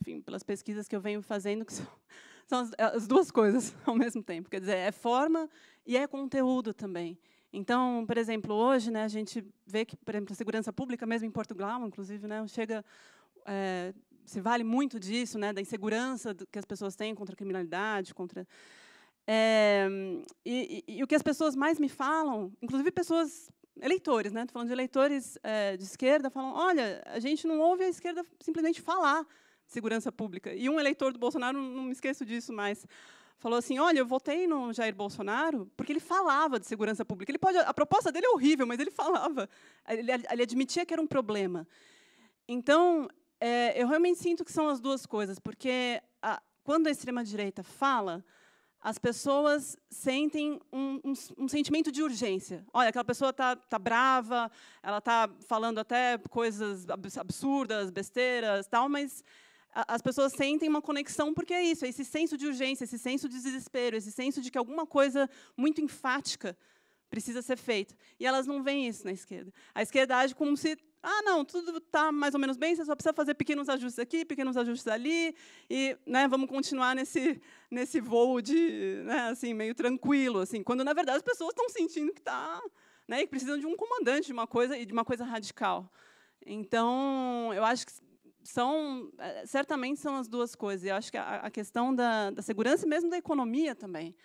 pesquisas que eu venho fazendo que são as duas coisas ao mesmo tempo. Quer dizer, é forma e é conteúdo também. Então, por exemplo, hoje, né, a gente vê que, por exemplo, a segurança pública, mesmo em Portugal, inclusive, né, se vale muito disso, né, da insegurança que as pessoas têm contra a criminalidade, e o que as pessoas mais me falam, inclusive pessoas eleitores, né? Estou falando de eleitores de esquerda, falam, olha, a gente não ouve a esquerda simplesmente falar de segurança pública. E um eleitor do Bolsonaro, não me esqueço disso, mas falou assim, olha, eu votei no Jair Bolsonaro porque ele falava de segurança pública. A proposta dele é horrível, mas ele falava. Ele admitia que era um problema. Então, eu realmente sinto que são as duas coisas, porque quando a extrema-direita fala, as pessoas sentem um sentimento de urgência. Olha, aquela pessoa tá brava, ela está falando até coisas absurdas, besteiras, tal, mas as pessoas sentem uma conexão porque é isso, é esse senso de urgência, esse senso de desespero, esse senso de que alguma coisa muito enfática precisa ser feita. E elas não veem isso na esquerda. A esquerda age como se não, tudo está mais ou menos bem, você só precisa fazer pequenos ajustes aqui, pequenos ajustes ali, e, né, vamos continuar nesse voo assim, meio tranquilo, assim, quando, na verdade, as pessoas estão sentindo que né, que precisam de um comandante, de uma coisa radical. Então, eu acho que certamente são as duas coisas. Eu acho que a questão da segurança e mesmo da economia também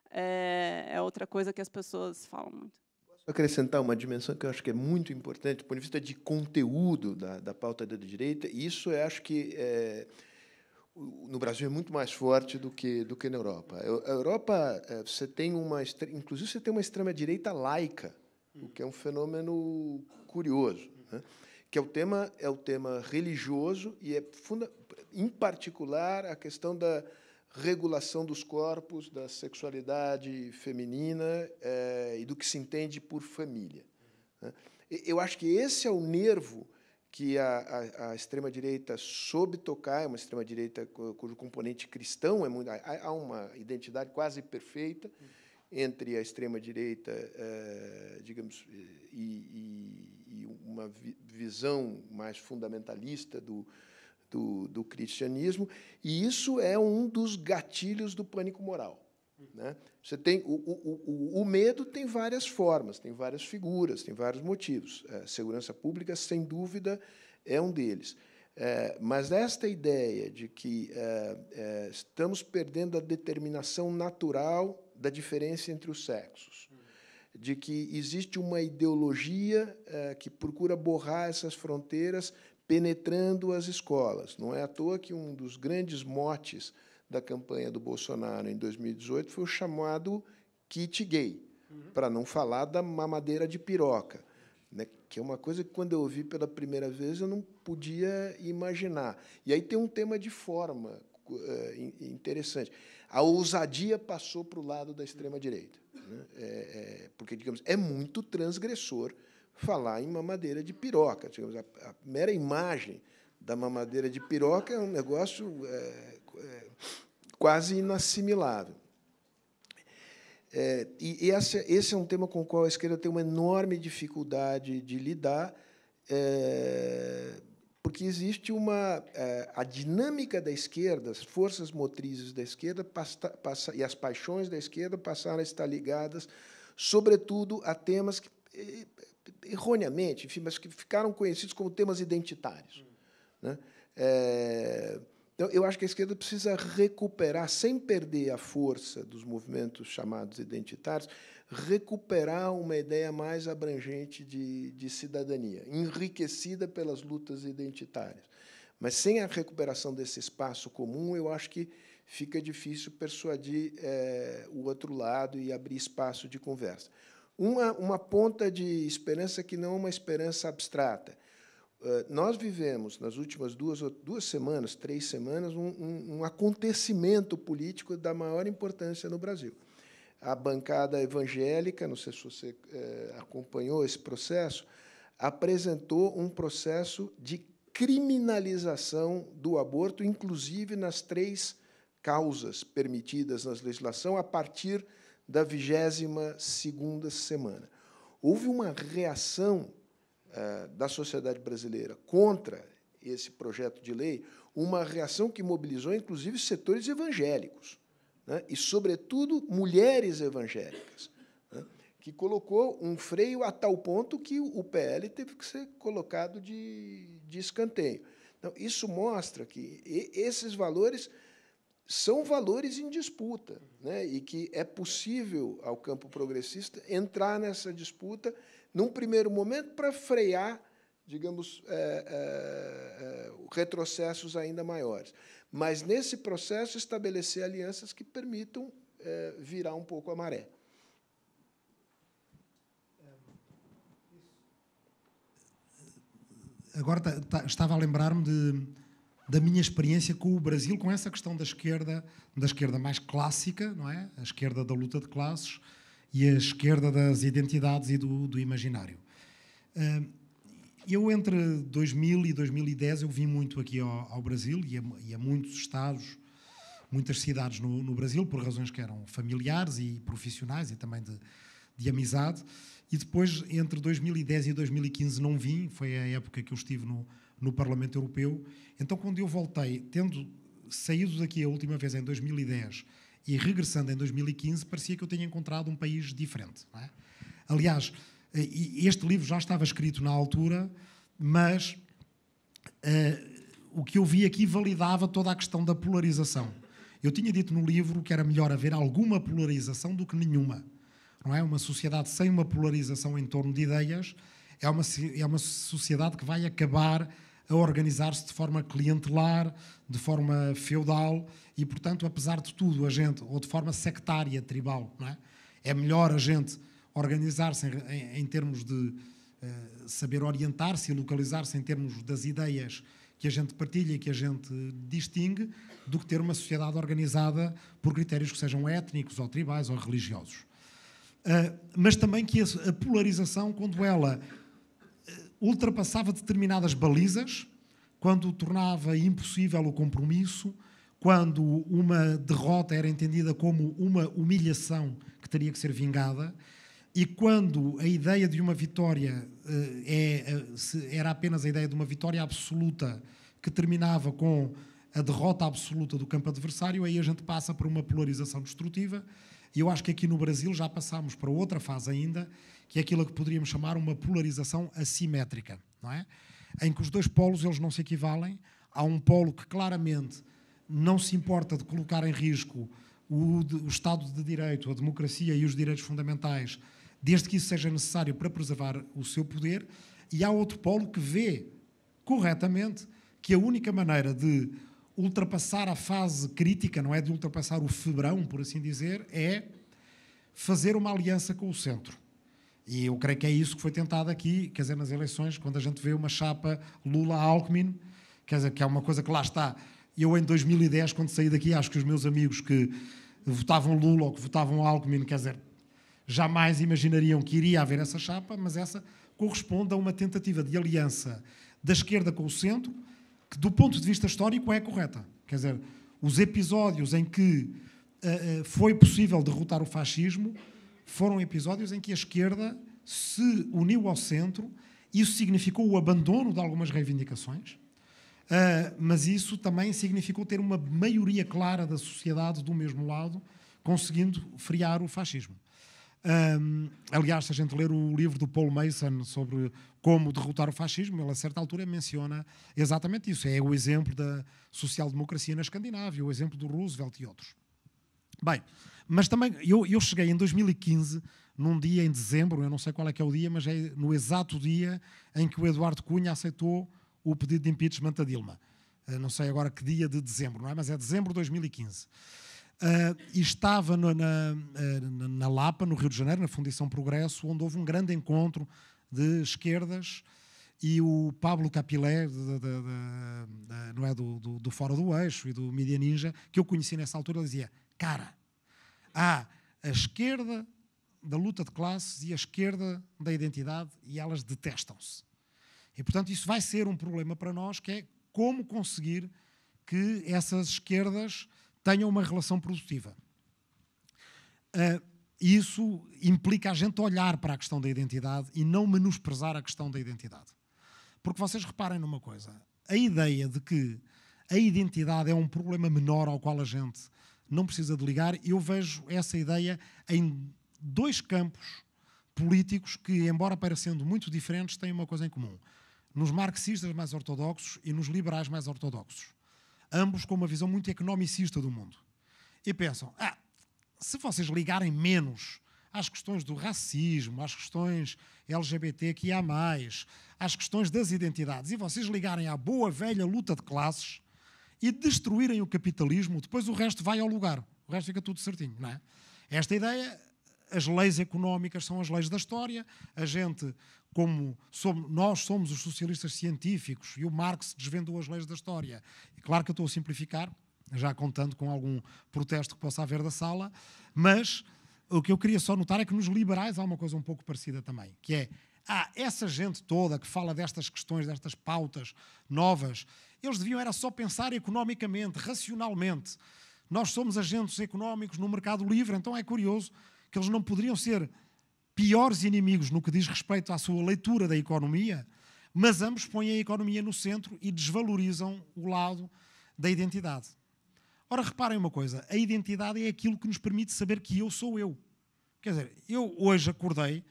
é outra coisa que as pessoas falam muito. Acrescentar uma dimensão que eu acho que é muito importante, do ponto de vista de conteúdo da pauta da direita, e isso eu acho que no Brasil é muito mais forte do que na Europa. A Europa, você tem inclusive você tem uma extrema-direita laica, o que é um fenômeno curioso, né? Que é o tema religioso e em particular a questão da regulação dos corpos, da sexualidade feminina e do que se entende por família, né? Eu acho que esse é o nervo que a extrema-direita soube tocar, é uma extrema-direita cujo componente cristão há uma identidade quase perfeita entre a extrema-direita, digamos, e uma visão mais fundamentalista do cristianismo, e isso é um dos gatilhos do pânico moral, né? Você tem o medo tem várias formas, tem várias figuras, tem vários motivos. A segurança pública, sem dúvida, é um deles. Mas esta ideia de que estamos perdendo a determinação natural da diferença entre os sexos, de que existe uma ideologia que procura borrar essas fronteiras penetrando as escolas. Não é à toa que um dos grandes motes da campanha do Bolsonaro em 2018 foi o chamado kit gay, para não falar da mamadeira de piroca, né, que é uma coisa que, quando eu ouvi pela primeira vez, eu não podia imaginar. E aí tem um tema de forma interessante. A ousadia passou para o lado da extrema-direita, né? Porque, digamos, é muito transgressor falar em mamadeira de piroca. Digamos, a mera imagem da mamadeira de piroca é um negócio quase inassimilável. E esse é um tema com o qual a esquerda tem uma enorme dificuldade de lidar, porque existe a dinâmica da esquerda, as forças motrizes da esquerda e as paixões da esquerda passaram a estar ligadas, sobretudo, a temas que, erroneamente, enfim, mas que ficaram conhecidos como temas identitários, né? Então, eu acho que a esquerda precisa recuperar, sem perder a força dos movimentos chamados identitários, recuperar uma ideia mais abrangente de cidadania, enriquecida pelas lutas identitárias. Mas sem a recuperação desse espaço comum, eu acho que fica difícil persuadir o outro lado e abrir espaço de conversa. Uma ponta de esperança que não é uma esperança abstrata. Nós vivemos, nas últimas 2 semanas, 3 semanas, um acontecimento político da maior importância no Brasil. A bancada evangélica, não sei se você acompanhou esse processo, apresentou um processo de criminalização do aborto, inclusive nas 3 causas permitidas na legislação, a partir da 22ª semana. Houve uma reação da sociedade brasileira contra esse projeto de lei, uma reação que mobilizou, inclusive, setores evangélicos, né, e, sobretudo, mulheres evangélicas, né, que colocou um freio a tal ponto que o PL teve que ser colocado de escanteio. Então, isso mostra que esses valores são valores em disputa, né, e que é possível ao campo progressista entrar nessa disputa num primeiro momento para frear, digamos, retrocessos ainda maiores. Mas, nesse processo, estabelecer alianças que permitam virar um pouco a maré. Agora estava a lembrar-me da minha experiência com o Brasil, com essa questão da esquerda mais clássica, não é? A esquerda da luta de classes e a esquerda das identidades e do imaginário. Eu, entre 2000 e 2010, eu vim muito aqui ao Brasil e a muitos estados, muitas cidades no Brasil, por razões que eram familiares e profissionais e também de amizade. E depois, entre 2010 e 2015, não vim, foi a época que eu estive no Parlamento Europeu. Então, quando eu voltei, tendo saído daqui a última vez em 2010 e regressando em 2015, parecia que eu tinha encontrado um país diferente, não é? Aliás, este livro já estava escrito na altura, mas o que eu vi aqui validava toda a questão da polarização. Eu tinha dito no livro que era melhor haver alguma polarização do que nenhuma. Não é? Uma sociedade sem uma polarização em torno de ideias é uma sociedade que vai acabar a organizar-se de forma clientelar, de forma feudal e, portanto, apesar de tudo, ou de forma sectária, tribal, não é? É melhor a gente organizar-se em termos de saber orientar-se e localizar-se em termos das ideias que a gente partilha e que a gente distingue, do que ter uma sociedade organizada por critérios que sejam étnicos ou tribais ou religiosos. Mas também que a polarização, quando ela ultrapassava determinadas balizas, quando tornava impossível o compromisso, quando uma derrota era entendida como uma humilhação que teria que ser vingada, e quando a ideia de uma vitória era apenas a ideia de uma vitória absoluta que terminava com a derrota absoluta do campo adversário, aí a gente passa por uma polarização destrutiva. E eu acho que aqui no Brasil já passámos para outra fase ainda, que é aquilo que poderíamos chamar uma polarização assimétrica, não é? Em que os dois polos eles não se equivalem. Há um polo que claramente não se importa de colocar em risco o Estado de Direito, a democracia e os direitos fundamentais, desde que isso seja necessário para preservar o seu poder, e há outro polo que vê corretamente que a única maneira de ultrapassar a fase crítica, não é, de ultrapassar o febrão, por assim dizer, é fazer uma aliança com o centro. E eu creio que é isso que foi tentado aqui, quer dizer, nas eleições, quando a gente vê uma chapa Lula-Alckmin, quer dizer, que é uma coisa que lá está. Eu, em 2010, quando saí daqui, acho que os meus amigos que votavam Lula ou que votavam Alckmin, quer dizer, jamais imaginariam que iria haver essa chapa, mas essa corresponde a uma tentativa de aliança da esquerda com o centro, que, do ponto de vista histórico, é correta. Quer dizer, os episódios em que foi possível derrotar o fascismo foram episódios em que a esquerda se uniu ao centro. Isso significou o abandono de algumas reivindicações, mas isso também significou ter uma maioria clara da sociedade do mesmo lado, conseguindo frear o fascismo. Aliás, se a gente ler o livro do Paul Mason sobre como derrotar o fascismo, ele a certa altura menciona exatamente isso. É o exemplo da social-democracia na Escandinávia, o exemplo do Roosevelt e outros. Bem, mas também eu cheguei em 2015, num dia em dezembro, eu não sei qual é que é o dia, mas é no exato dia em que o Eduardo Cunha aceitou o pedido de impeachment da Dilma. Não sei agora que dia de dezembro, não é? Mas é dezembro de 2015. E estava na Lapa, no Rio de Janeiro, na Fundação Progresso, onde houve um grande encontro de esquerdas, e o Pablo Capilé, não é, do Fora do Eixo e do Mídia Ninja, que eu conheci nessa altura, ele dizia: cara, há a esquerda da luta de classes e a esquerda da identidade, e elas detestam-se. E, portanto, isso vai ser um problema para nós, que é como conseguir que essas esquerdas tenham uma relação produtiva. Isso implica a gente olhar para a questão da identidade e não menosprezar a questão da identidade. Porque vocês reparem numa coisa, a ideia de que a identidade é um problema menor ao qual a gente não precisa de ligar, eu vejo essa ideia em dois campos políticos que, embora parecendo muito diferentes, têm uma coisa em comum. Nos marxistas mais ortodoxos e nos liberais mais ortodoxos. Ambos com uma visão muito economicista do mundo. E pensam, se vocês ligarem menos às questões do racismo, às questões LGBTQIA+, às questões das identidades, e vocês ligarem à boa velha luta de classes e destruírem o capitalismo, depois o resto vai ao lugar. O resto fica tudo certinho, não é? Esta ideia, as leis económicas são as leis da história, a gente, nós somos os socialistas científicos e o Marx desvendou as leis da história. E claro que eu estou a simplificar, já contando com algum protesto que possa haver da sala, mas o que eu queria só notar é que nos liberais há uma coisa um pouco parecida também, que é, essa gente toda que fala destas questões, destas pautas novas, eles deviam era só pensar economicamente, racionalmente. Nós somos agentes económicos no mercado livre, então é curioso que eles não poderiam ser piores inimigos no que diz respeito à sua leitura da economia, mas ambos põem a economia no centro e desvalorizam o lado da identidade. Ora, reparem uma coisa, a identidade é aquilo que nos permite saber que eu sou eu. Quer dizer, eu hoje acordei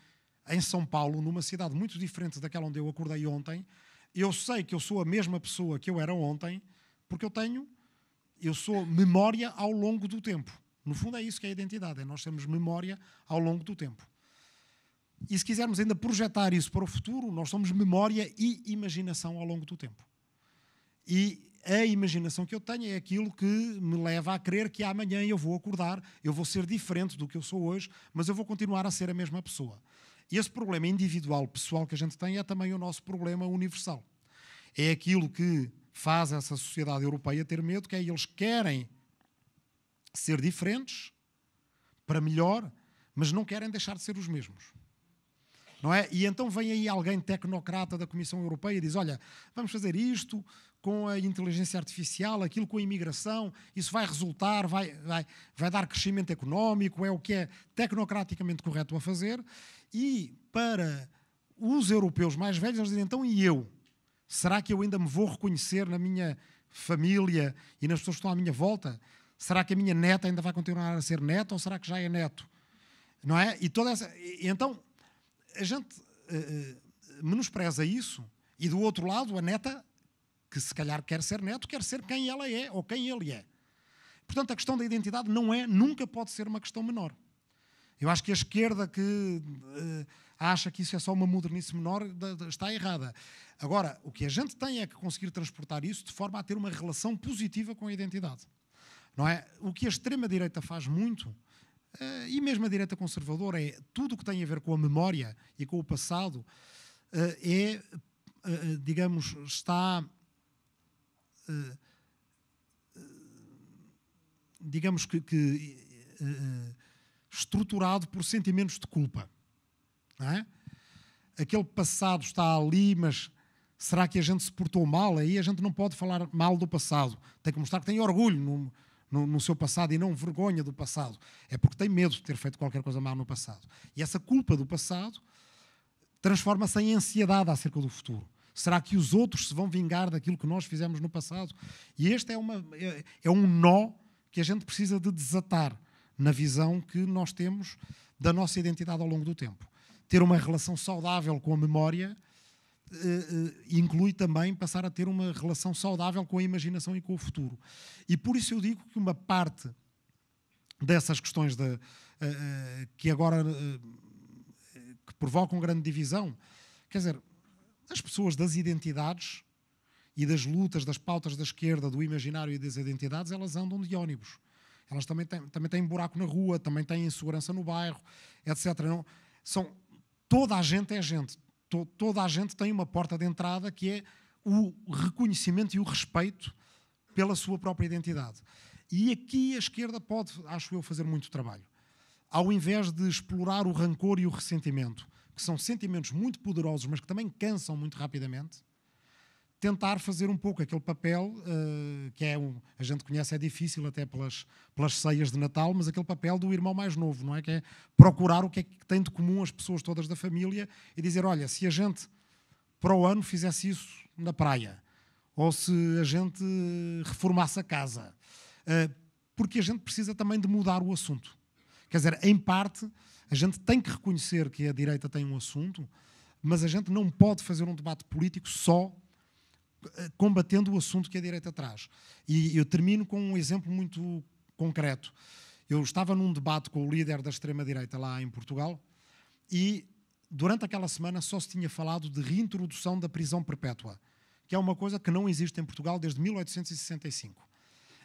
em São Paulo, numa cidade muito diferente daquela onde eu acordei ontem. Eu sei que eu sou a mesma pessoa que eu era ontem, porque eu sou memória ao longo do tempo. No fundo é isso que é a identidade, é nós sermos memória ao longo do tempo. E se quisermos ainda projetar isso para o futuro, nós somos memória e imaginação ao longo do tempo. E a imaginação que eu tenho é aquilo que me leva a crer que amanhã eu vou acordar, eu vou ser diferente do que eu sou hoje, mas eu vou continuar a ser a mesma pessoa. E esse problema individual, pessoal que a gente tem é também o nosso problema universal. É aquilo que faz essa sociedade europeia ter medo, que é eles querem ser diferentes para melhor, mas não querem deixar de ser os mesmos. Não é? E então vem aí alguém tecnocrata da Comissão Europeia e diz, olha, vamos fazer isto com a inteligência artificial, aquilo com a imigração, isso vai resultar, vai dar crescimento económico, é o que é tecnocraticamente correto a fazer. E para os europeus mais velhos, eles dizem, então e eu? Será que eu ainda me vou reconhecer na minha família e nas pessoas que estão à minha volta? Será que a minha neta ainda vai continuar a ser neta ou será que já é neto? Não é? Então, a gente menospreza isso e, do outro lado, a neta, que se calhar quer ser neto, quer ser quem ela é ou quem ele é. Portanto, a questão da identidade nunca pode ser uma questão menor. Eu acho que a esquerda que acha que isso é só uma modernice menor está errada. Agora, o que a gente tem é que conseguir transportar isso de forma a ter uma relação positiva com a identidade. Não é? O que a extrema-direita faz muito, e mesmo a direita conservadora, é tudo o que tem a ver com a memória e com o passado, digamos, está... digamos que estruturado por sentimentos de culpa. Não é? Aquele passado está ali, mas será que a gente se portou mal? Aí a gente não pode falar mal do passado. Tem que mostrar que tem orgulho no seu passado e não vergonha do passado. É porque tem medo de ter feito qualquer coisa mal no passado. E essa culpa do passado transforma-se em ansiedade acerca do futuro. Será que os outros se vão vingar daquilo que nós fizemos no passado? E este é um nó que a gente precisa de desatar. na visão que nós temos da nossa identidade ao longo do tempo. Ter uma relação saudável com a memória inclui também passar a ter uma relação saudável com a imaginação e com o futuro. E por isso eu digo que uma parte dessas questões que agora que provocam grande divisão, quer dizer, as pessoas das identidades e das lutas, das pautas da esquerda, do imaginário e das identidades, elas andam de ónibus. Elas também têm buraco na rua, também têm insegurança no bairro, etc. Não, toda a gente é gente. Toda a gente tem uma porta de entrada que é o reconhecimento e o respeito pela sua própria identidade. E aqui a esquerda pode, acho eu, fazer muito trabalho. Ao invés de explorar o rancor e o ressentimento, que são sentimentos muito poderosos, mas que também cansam muito rapidamente, tentar fazer um pouco aquele papel, que a gente conhece, é difícil até pelas ceias de Natal, mas aquele papel do irmão mais novo, não é? Que é procurar o que é que tem de comum as pessoas todas da família e dizer, olha, se a gente para o ano fizesse isso na praia, ou se a gente reformasse a casa, porque a gente precisa também de mudar o assunto. Quer dizer, em parte, a gente tem que reconhecer que a direita tem um assunto, mas a gente não pode fazer um debate político só combatendo o assunto que a direita traz. E eu termino com um exemplo muito concreto. Eu estava num debate com o líder da extrema-direita lá em Portugal e durante aquela semana só se tinha falado de reintrodução da prisão perpétua, que é uma coisa que não existe em Portugal desde 1865.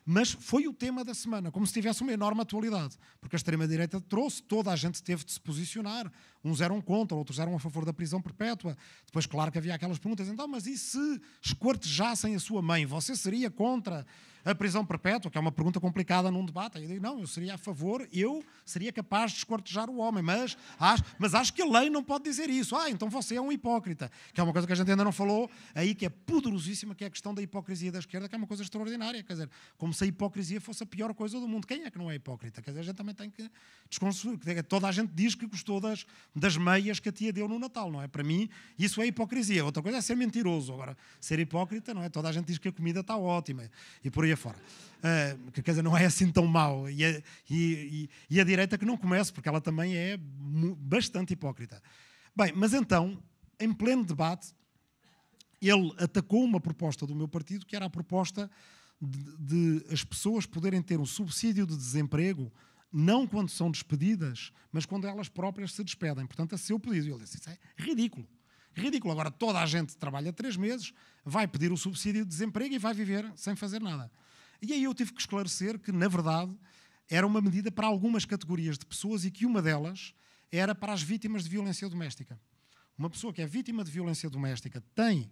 Mas foi o tema da semana, como se tivesse uma enorme atualidade, porque a extrema-direita trouxe, toda a gente teve de se posicionar, uns eram contra, outros eram a favor da prisão perpétua. Depois, claro que havia aquelas perguntas, então, mas e se esquartejassem a sua mãe, você seria contra a prisão perpétua? Que é uma pergunta complicada num debate. Eu digo, não, eu seria a favor, eu seria capaz de esquartejar o homem, mas acho que a lei não pode dizer isso. Então você é um hipócrita, que é uma coisa que a gente ainda não falou, aí que é poderosíssima, que é a questão da hipocrisia da esquerda, que é uma coisa extraordinária, quer dizer, como se a hipocrisia fosse a pior coisa do mundo. Quem é que não é hipócrita? Quer dizer, a gente também tem que desconstruir. Toda a gente diz que gostou das meias que a tia deu no Natal, não é? Para mim, isso é hipocrisia. Outra coisa é ser mentiroso. Agora, ser hipócrita, não é? Toda a gente diz que a comida está ótima e por aí afora. Quer dizer, não é assim tão mau. E a direita que não comece, porque ela também é bastante hipócrita. Bem, mas então, em pleno debate, ele atacou uma proposta do meu partido, que era a proposta de as pessoas poderem ter um subsídio de desemprego não quando são despedidas, mas quando elas próprias se despedem. Portanto, a seu pedido. E ele disse, isso é ridículo. Ridículo. Agora, toda a gente trabalha 3 meses, vai pedir o subsídio de desemprego e vai viver sem fazer nada. E aí eu tive que esclarecer que, na verdade, era uma medida para algumas categorias de pessoas e que uma delas era para as vítimas de violência doméstica. Uma pessoa que é vítima de violência doméstica tem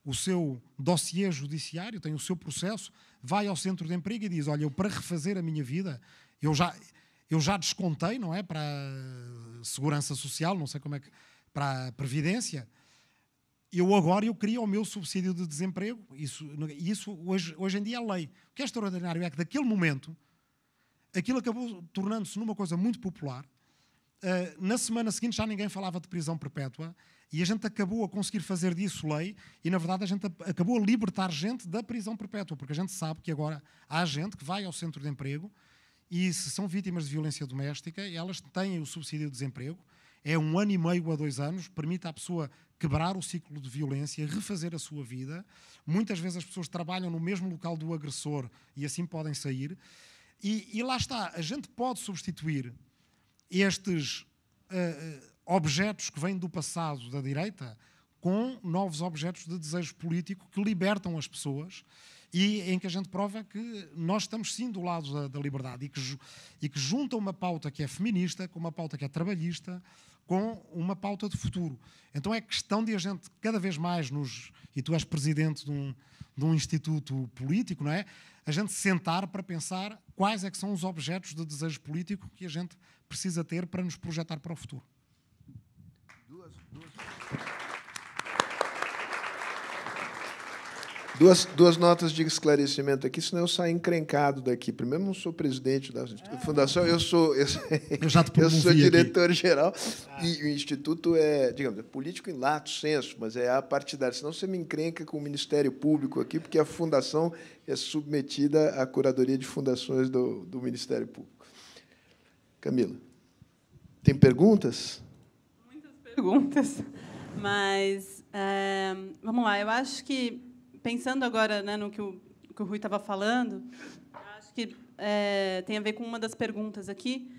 o seu dossiê judiciário, tem o seu processo, vai ao centro de emprego e diz, olha, eu para refazer a minha vida, eu já descontei, não é, para a segurança social, não sei como é que, para a previdência, eu queria o meu subsídio de desemprego, isso hoje em dia é lei. O que é extraordinário é que daquele momento, aquilo acabou tornando-se numa coisa muito popular. Na semana seguinte já ninguém falava de prisão perpétua e a gente acabou a conseguir fazer disso lei e, na verdade, a gente acabou a libertar gente da prisão perpétua, porque a gente sabe que agora há gente que vai ao centro de emprego e, se são vítimas de violência doméstica, elas têm o subsídio de desemprego, é 1 ano e meio a 2 anos, permite à pessoa quebrar o ciclo de violência, refazer a sua vida. Muitas vezes as pessoas trabalham no mesmo local do agressor e assim podem sair. E lá está, a gente pode substituir estes objetos que vêm do passado da direita com novos objetos de desejo político que libertam as pessoas e em que a gente prova que nós estamos sim do lado da liberdade e que junta uma pauta que é feminista com uma pauta que é trabalhista com uma pauta de futuro. Então é questão de a gente cada vez mais e tu és presidente de um instituto político, não é? A gente sentar para pensar quais é que são os objetos de desejo político que a gente precisa ter para nos projetar para o futuro. Duas notas de esclarecimento aqui, senão eu saio encrencado daqui. Primeiro, não sou presidente da fundação, eu sou diretor-geral e o instituto é, digamos, é político em lato sensu, mas é apartidário. Senão você me encrenca com o Ministério Público aqui, porque a fundação é submetida à curadoria de fundações do Ministério Público. Camila, tem perguntas? Muitas perguntas, mas vamos lá. Eu acho que, pensando agora, né, no que o Rui estava falando, acho que tem a ver com uma das perguntas aqui,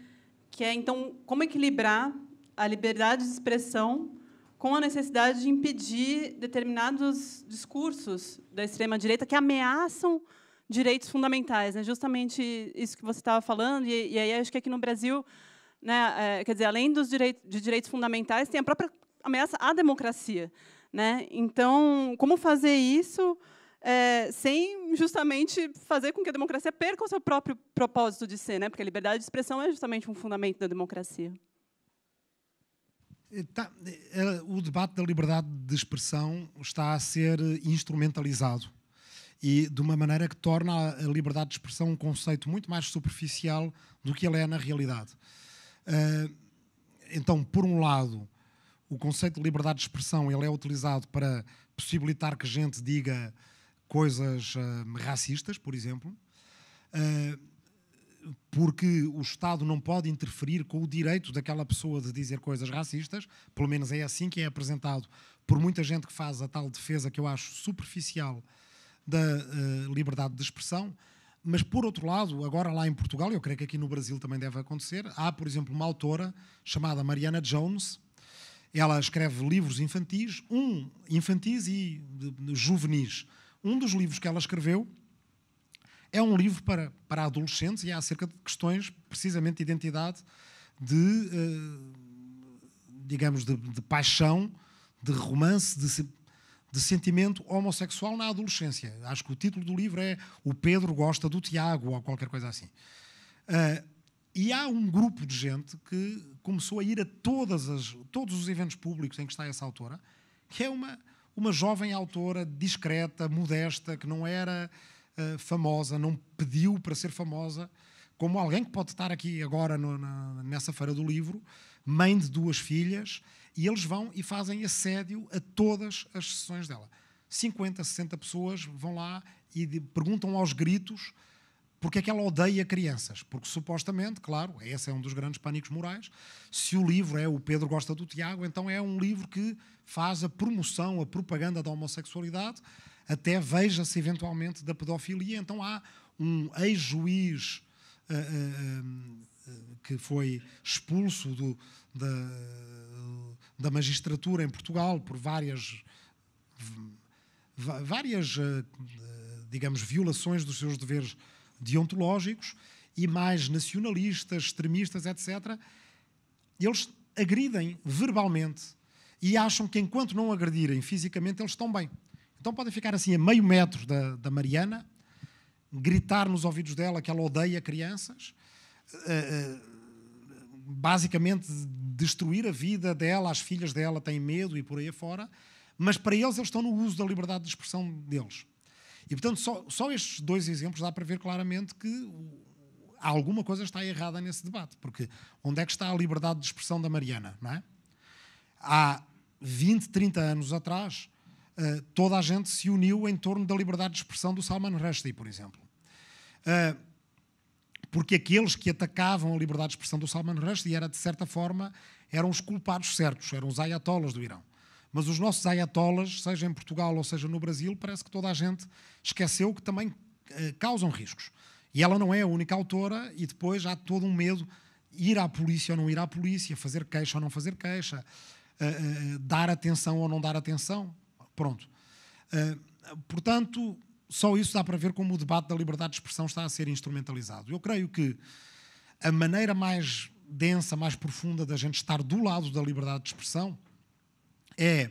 que é, então, como equilibrar a liberdade de expressão com a necessidade de impedir determinados discursos da extrema-direita que ameaçam direitos fundamentais. É justamente isso que você estava falando, e aí acho que aqui no Brasil, né, quer dizer, além dos direitos fundamentais, tem a própria ameaça à democracia, né? Então, como fazer isso sem justamente fazer com que a democracia perca o seu próprio propósito de ser, né? Porque a liberdade de expressão é justamente um fundamento da democracia. O debate da liberdade de expressão está a ser instrumentalizado e de uma maneira que torna a liberdade de expressão um conceito muito mais superficial do que ele é na realidade. Então, por um lado, o conceito de liberdade de expressão ele é utilizado para possibilitar que a gente diga coisas racistas, por exemplo, porque o Estado não pode interferir com o direito daquela pessoa de dizer coisas racistas, pelo menos é assim que é apresentado por muita gente que faz a tal defesa que eu acho superficial da liberdade de expressão. Mas, por outro lado, agora lá em Portugal, eu creio que aqui no Brasil também deve acontecer, há, por exemplo, uma autora chamada Mariana Jones. Ela escreve livros infantis e juvenis. Um dos livros que ela escreveu é um livro para adolescentes e é acerca de questões, precisamente, de identidade, digamos, de paixão, de romance, de sentimento homossexual na adolescência. Acho que o título do livro é O Pedro Gosta do Tiago, ou qualquer coisa assim. E há um grupo de gente que começou a ir a todos os eventos públicos em que está essa autora, que é uma jovem autora discreta, modesta, que não era famosa, não pediu para ser famosa, como alguém que pode estar aqui agora nessa feira do livro, mãe de 2 filhas, e eles vão e fazem assédio a todas as sessões dela. 50, 60 pessoas vão lá e perguntam aos gritos porque é que ela odeia crianças. Porque, supostamente, claro, esse é um dos grandes pânicos morais, se o livro é O Pedro Gosta do Tiago, então é um livro que faz a promoção, a propaganda da homossexualidade, até veja-se eventualmente da pedofilia. Então há um ex-juiz que foi expulso da magistratura em Portugal por várias digamos, violações dos seus deveres deontológicos, e mais nacionalistas, extremistas, etc. Eles agridem verbalmente e acham que, enquanto não agredirem fisicamente, eles estão bem. Então podem ficar assim a meio metro da Mariana, gritar nos ouvidos dela que ela odeia crianças, basicamente destruir a vida dela, as filhas dela têm medo e por aí afora, mas para eles estão no uso da liberdade de expressão deles. E, portanto, só estes 2 exemplos dá para ver claramente que alguma coisa está errada nesse debate, porque onde é que está a liberdade de expressão da Mariana, não é? Há 20, 30 anos atrás, toda a gente se uniu em torno da liberdade de expressão do Salman Rushdie, por exemplo. Porque aqueles que atacavam a liberdade de expressão do Salman Rushdie de certa forma, eram os culpados certos, eram os ayatollahs do Irão. Mas os nossos ayatollahs, seja em Portugal ou seja no Brasil, parece que toda a gente esqueceu que também causam riscos. E ela não é a única autora, e depois há todo um medo, ir à polícia ou não ir à polícia, fazer queixa ou não fazer queixa, dar atenção ou não dar atenção. Pronto. Portanto, só isso dá para ver como o debate da liberdade de expressão está a ser instrumentalizado. Eu creio que a maneira mais densa, mais profunda da gente estar do lado da liberdade de expressão é,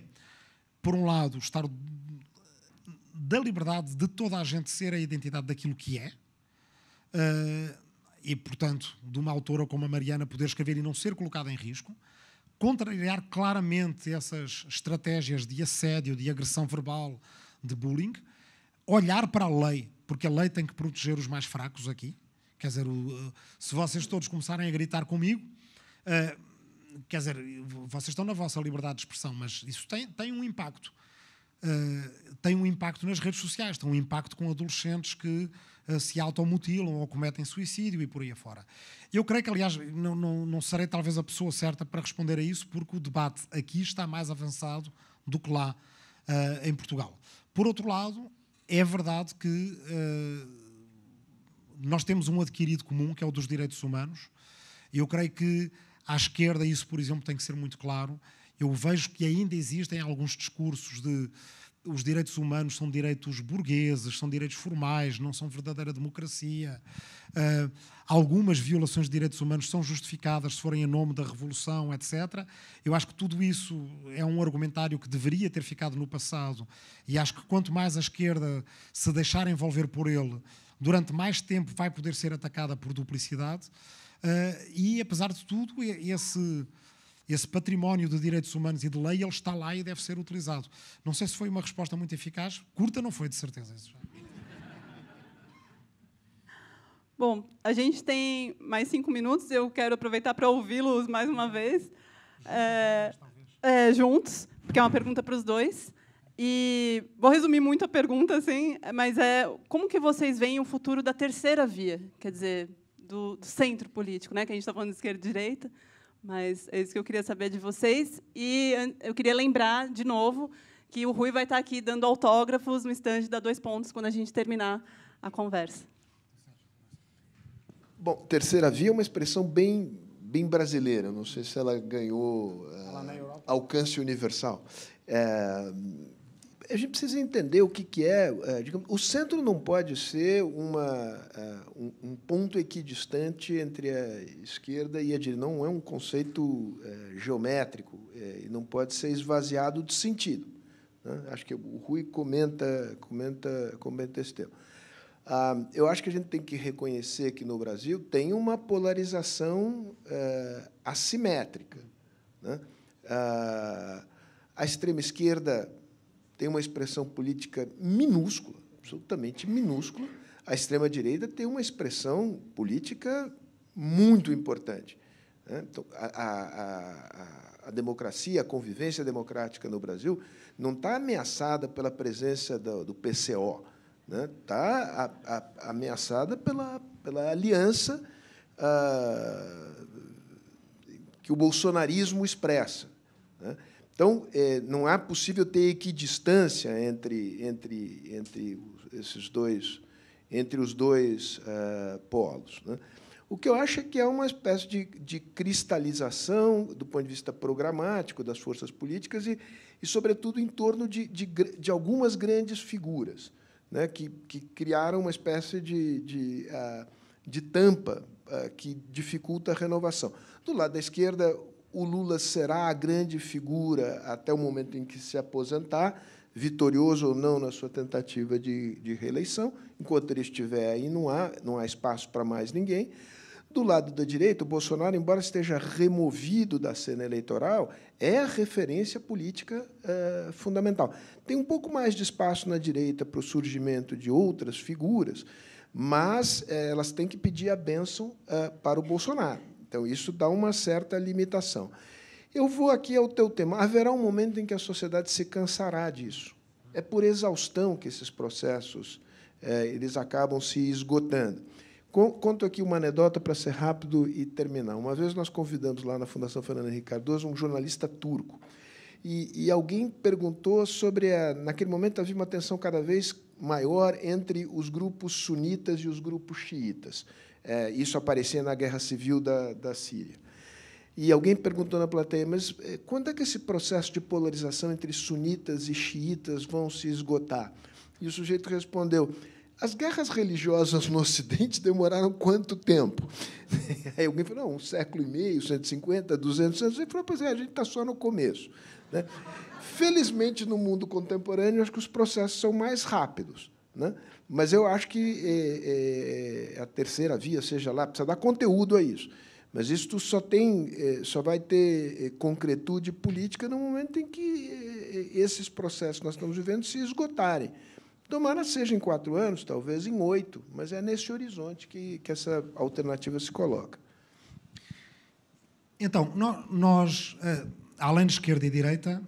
por um lado, estar da liberdade de toda a gente ser a identidade daquilo que é, e, portanto, de uma autora como a Mariana poder escrever e não ser colocada em risco, contrariar claramente essas estratégias de assédio, de agressão verbal, de bullying, olhar para a lei, porque a lei tem que proteger os mais fracos aqui. Quer dizer, se vocês todos começarem a gritar comigo, quer dizer, vocês estão na vossa liberdade de expressão, mas isso tem um impacto. tem um impacto nas redes sociais, tem um impacto com adolescentes que se automutilam ou cometem suicídio e por aí afora. Eu creio que, aliás, não serei talvez a pessoa certa para responder a isso, porque o debate aqui está mais avançado do que lá em Portugal. Por outro lado, é verdade que nós temos um adquirido comum, que é o dos direitos humanos. Eu creio que à esquerda isso, por exemplo, tem que ser muito claro. Eu vejo que ainda existem alguns discursos de os direitos humanos são direitos burgueses, são direitos formais, não são verdadeira democracia. Algumas violações de direitos humanos são justificadas se forem em nome da revolução, etc. Eu acho que tudo isso é um argumentário que deveria ter ficado no passado e acho que quanto mais a esquerda se deixar envolver por ele, durante mais tempo vai poder ser atacada por duplicidade. E, apesar de tudo, esse património de direitos humanos e de lei, ele está lá e deve ser utilizado. Não sei se foi uma resposta muito eficaz. Curta não foi, de certeza. Bom, a gente tem mais 5 minutos. Eu quero aproveitar para ouvi-los mais uma vez. Juntos, porque é uma pergunta para os dois. E vou resumir muito a pergunta, assim, mas como que vocês veem o futuro da terceira via? Quer dizer, do centro político, né? Que a gente está falando de esquerda e direita. Mas é isso que eu queria saber de vocês. E eu queria lembrar, de novo, que o Rui vai estar aqui dando autógrafos no estande da 2 Pontos quando a gente terminar a conversa. Bom, terceira via é uma expressão bem brasileira. Não sei se ela ganhou alcance universal. A gente precisa entender o que é. Digamos, o centro não pode ser um ponto equidistante entre a esquerda e a direita. Não é um conceito geométrico e não pode ser esvaziado de sentido, né? Acho que o Rui comenta esse tema. Eu acho que a gente tem que reconhecer que no Brasil tem uma polarização assimétrica, né? A extrema esquerda tem uma expressão política minúscula, absolutamente minúscula. A extrema-direita tem uma expressão política muito importante, né? Então, a democracia, a convivência democrática no Brasil não está ameaçada pela presença do PCO, né? Está ameaçada pela aliança que o bolsonarismo expressa, né? Então, não é possível ter equidistância entre os dois polos, né? O que eu acho é que é uma espécie de cristalização do ponto de vista programático das forças políticas e sobretudo, em torno de algumas grandes figuras, né, que criaram uma espécie de tampa que dificulta a renovação. Do lado da esquerda, o Lula será a grande figura até o momento em que se aposentar, vitorioso ou não na sua tentativa de reeleição. Enquanto ele estiver aí, não há espaço para mais ninguém. Do lado da direita, o Bolsonaro, embora esteja removido da cena eleitoral, é a referência política fundamental. Tem um pouco mais de espaço na direita para o surgimento de outras figuras, mas elas têm que pedir a bênção para o Bolsonaro. Então, isso dá uma certa limitação. Eu vou aqui ao teu tema. Haverá um momento em que a sociedade se cansará disso. É por exaustão que esses processos eles acabam se esgotando. Conto aqui uma anedota para ser rápido e terminar. Uma vez nós convidamos lá na Fundação Fernando Henrique Cardoso um jornalista turco. E alguém perguntou sobre... Naquele momento havia uma tensão cada vez maior entre os grupos sunitas e os grupos xiitas. Isso aparecia na Guerra Civil da Síria. E alguém perguntou na plateia, mas quando é que esse processo de polarização entre sunitas e xiitas vão se esgotar? E o sujeito respondeu, as guerras religiosas no Ocidente demoraram quanto tempo? Aí alguém falou, não, 1,5 séculos, 150, 200 anos. Ele falou, pois a gente está só no começo, né? Felizmente, no mundo contemporâneo, acho que os processos são mais rápidos, né? Mas eu acho que a terceira via, seja lá, precisa dar conteúdo a isso. Mas isso só vai ter concretude política no momento em que esses processos que nós estamos vivendo se esgotarem. Tomara seja em 4 anos, talvez em 8, mas é nesse horizonte que essa alternativa se coloca. Então, nós, além de esquerda e direita,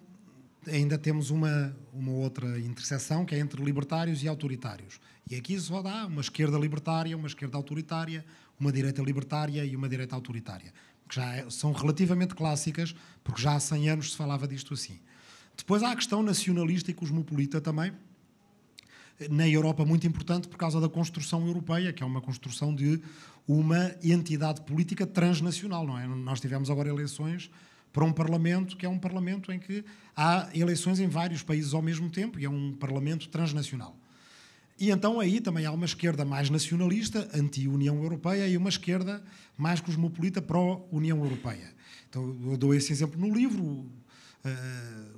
ainda temos uma outra interseção, que é entre libertários e autoritários. E aqui só dá uma esquerda libertária, uma esquerda autoritária, uma direita libertária e uma direita autoritária, que já são relativamente clássicas, porque já há 100 anos se falava disto assim. Depois há a questão nacionalista e cosmopolita também, na Europa muito importante por causa da construção europeia, que é uma construção de uma entidade política transnacional, não é? Nós tivemos agora eleições para um Parlamento, que é um Parlamento em que há eleições em vários países ao mesmo tempo, e é um Parlamento transnacional. E então aí também há uma esquerda mais nacionalista, anti-União Europeia, e uma esquerda mais cosmopolita, pró-União Europeia. Então eu dou esse exemplo no livro.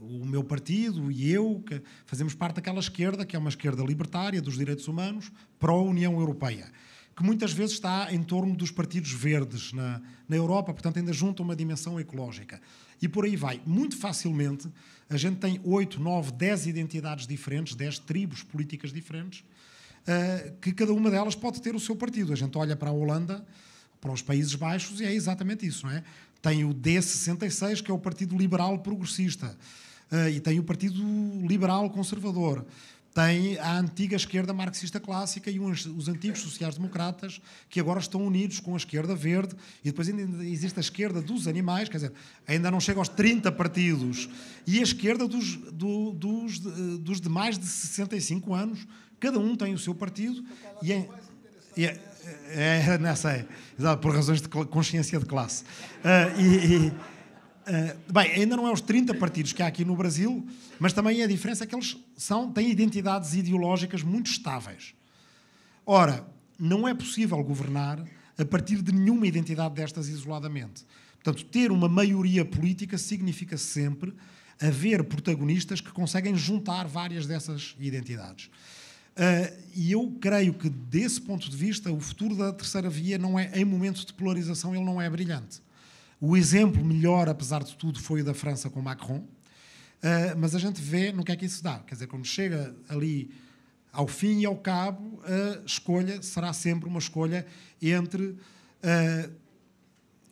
O meu partido e eu que fazemos parte daquela esquerda, que é uma esquerda libertária dos direitos humanos, pró-União Europeia, que muitas vezes está em torno dos partidos verdes na Europa, portanto ainda junta uma dimensão ecológica. E por aí vai. Muito facilmente a gente tem 8, 9, 10 identidades diferentes, 10 tribos políticas diferentes, que cada uma delas pode ter o seu partido. A gente olha para a Holanda, para os Países Baixos, e é exatamente isso, não é? Tem o D66, que é o Partido Liberal Progressista, e tem o Partido Liberal Conservador, tem a antiga esquerda marxista clássica e os antigos sociais-democratas, que agora estão unidos com a esquerda verde, e depois ainda existe a esquerda dos animais, quer dizer, ainda não chega aos 30 partidos, e a esquerda dos de mais de 65 anos, cada um tem o seu partido, por razões de consciência de classe. Bem, ainda não é os 30 partidos que há aqui no Brasil, mas também a diferença é que eles têm identidades ideológicas muito estáveis. Ora, não é possível governar a partir de nenhuma identidade destas isoladamente. Portanto, ter uma maioria política significa sempre haver protagonistas que conseguem juntar várias dessas identidades. E eu creio que, desse ponto de vista, o futuro da terceira via não é, em momentos de polarização, ele não é brilhante. O exemplo melhor, apesar de tudo, foi o da França com Macron, mas a gente vê no que é que isso dá. Quer dizer, quando chega ali ao fim e ao cabo, a escolha será sempre uma escolha entre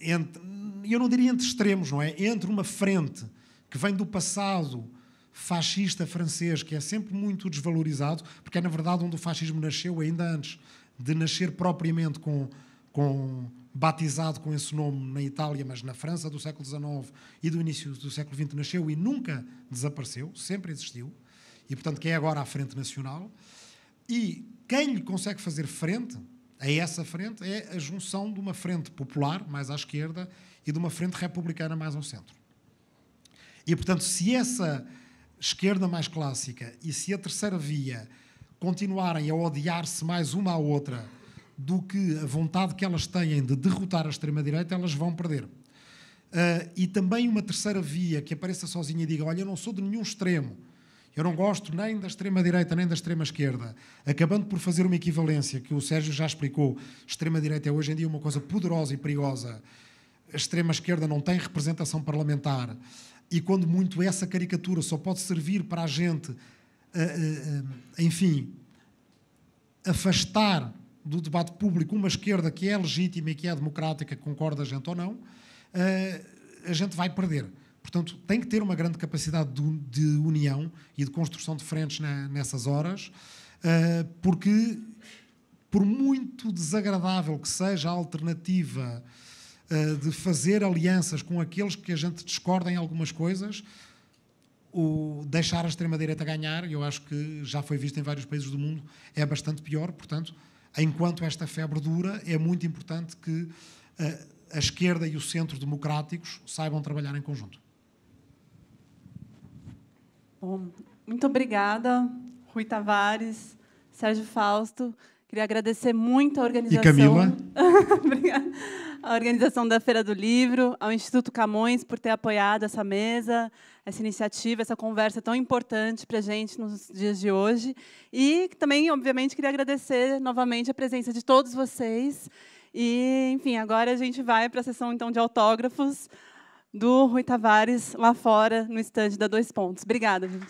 eu não diria entre extremos, não é? Entre uma frente que vem do passado fascista francês, que é sempre muito desvalorizado, porque é, na verdade, onde o fascismo nasceu, ainda antes de nascer propriamente batizado com esse nome na Itália, mas na França do século XIX e do início do século XX nasceu e nunca desapareceu, sempre existiu, e, portanto, que é agora a Frente Nacional. E quem lhe consegue fazer frente a essa frente é a junção de uma frente popular, mais à esquerda, e de uma frente republicana, mais ao centro. E, portanto, se essa esquerda mais clássica e se a terceira via continuarem a odiar-se mais uma à outra do que a vontade que elas têm de derrotar a extrema-direita, elas vão perder. E também uma terceira via que apareça sozinha e diga: olha, eu não sou de nenhum extremo, eu não gosto nem da extrema-direita nem da extrema-esquerda, acabando por fazer uma equivalência que o Sérgio já explicou. Extrema-direita é hoje em dia uma coisa poderosa e perigosa, a extrema-esquerda não tem representação parlamentar, e quando muito essa caricatura só pode servir para a gente, enfim, afastar do debate público uma esquerda que é legítima e que é democrática, que concorda a gente ou não, a gente vai perder. Portanto, tem que ter uma grande capacidade de união e de construção de frentes nessas horas, porque, por muito desagradável que seja a alternativa de fazer alianças com aqueles que a gente discorda em algumas coisas, deixar a extrema-direita ganhar, eu acho que já foi visto em vários países do mundo, é bastante pior. Portanto, enquanto esta febre dura, é muito importante que a esquerda e o centro democráticos saibam trabalhar em conjunto. Bom, muito obrigada, Rui Tavares, Sérgio Fausto. Queria agradecer muito a organização. E Camila? Obrigada. A organização da Feira do Livro, ao Instituto Camões por ter apoiado essa mesa, essa iniciativa, essa conversa tão importante para a gente nos dias de hoje. E também, obviamente, queria agradecer novamente a presença de todos vocês. E, enfim, agora a gente vai para a sessão então, de autógrafos do Rui Tavares lá fora, no estande da Dois Pontos. Obrigada, gente.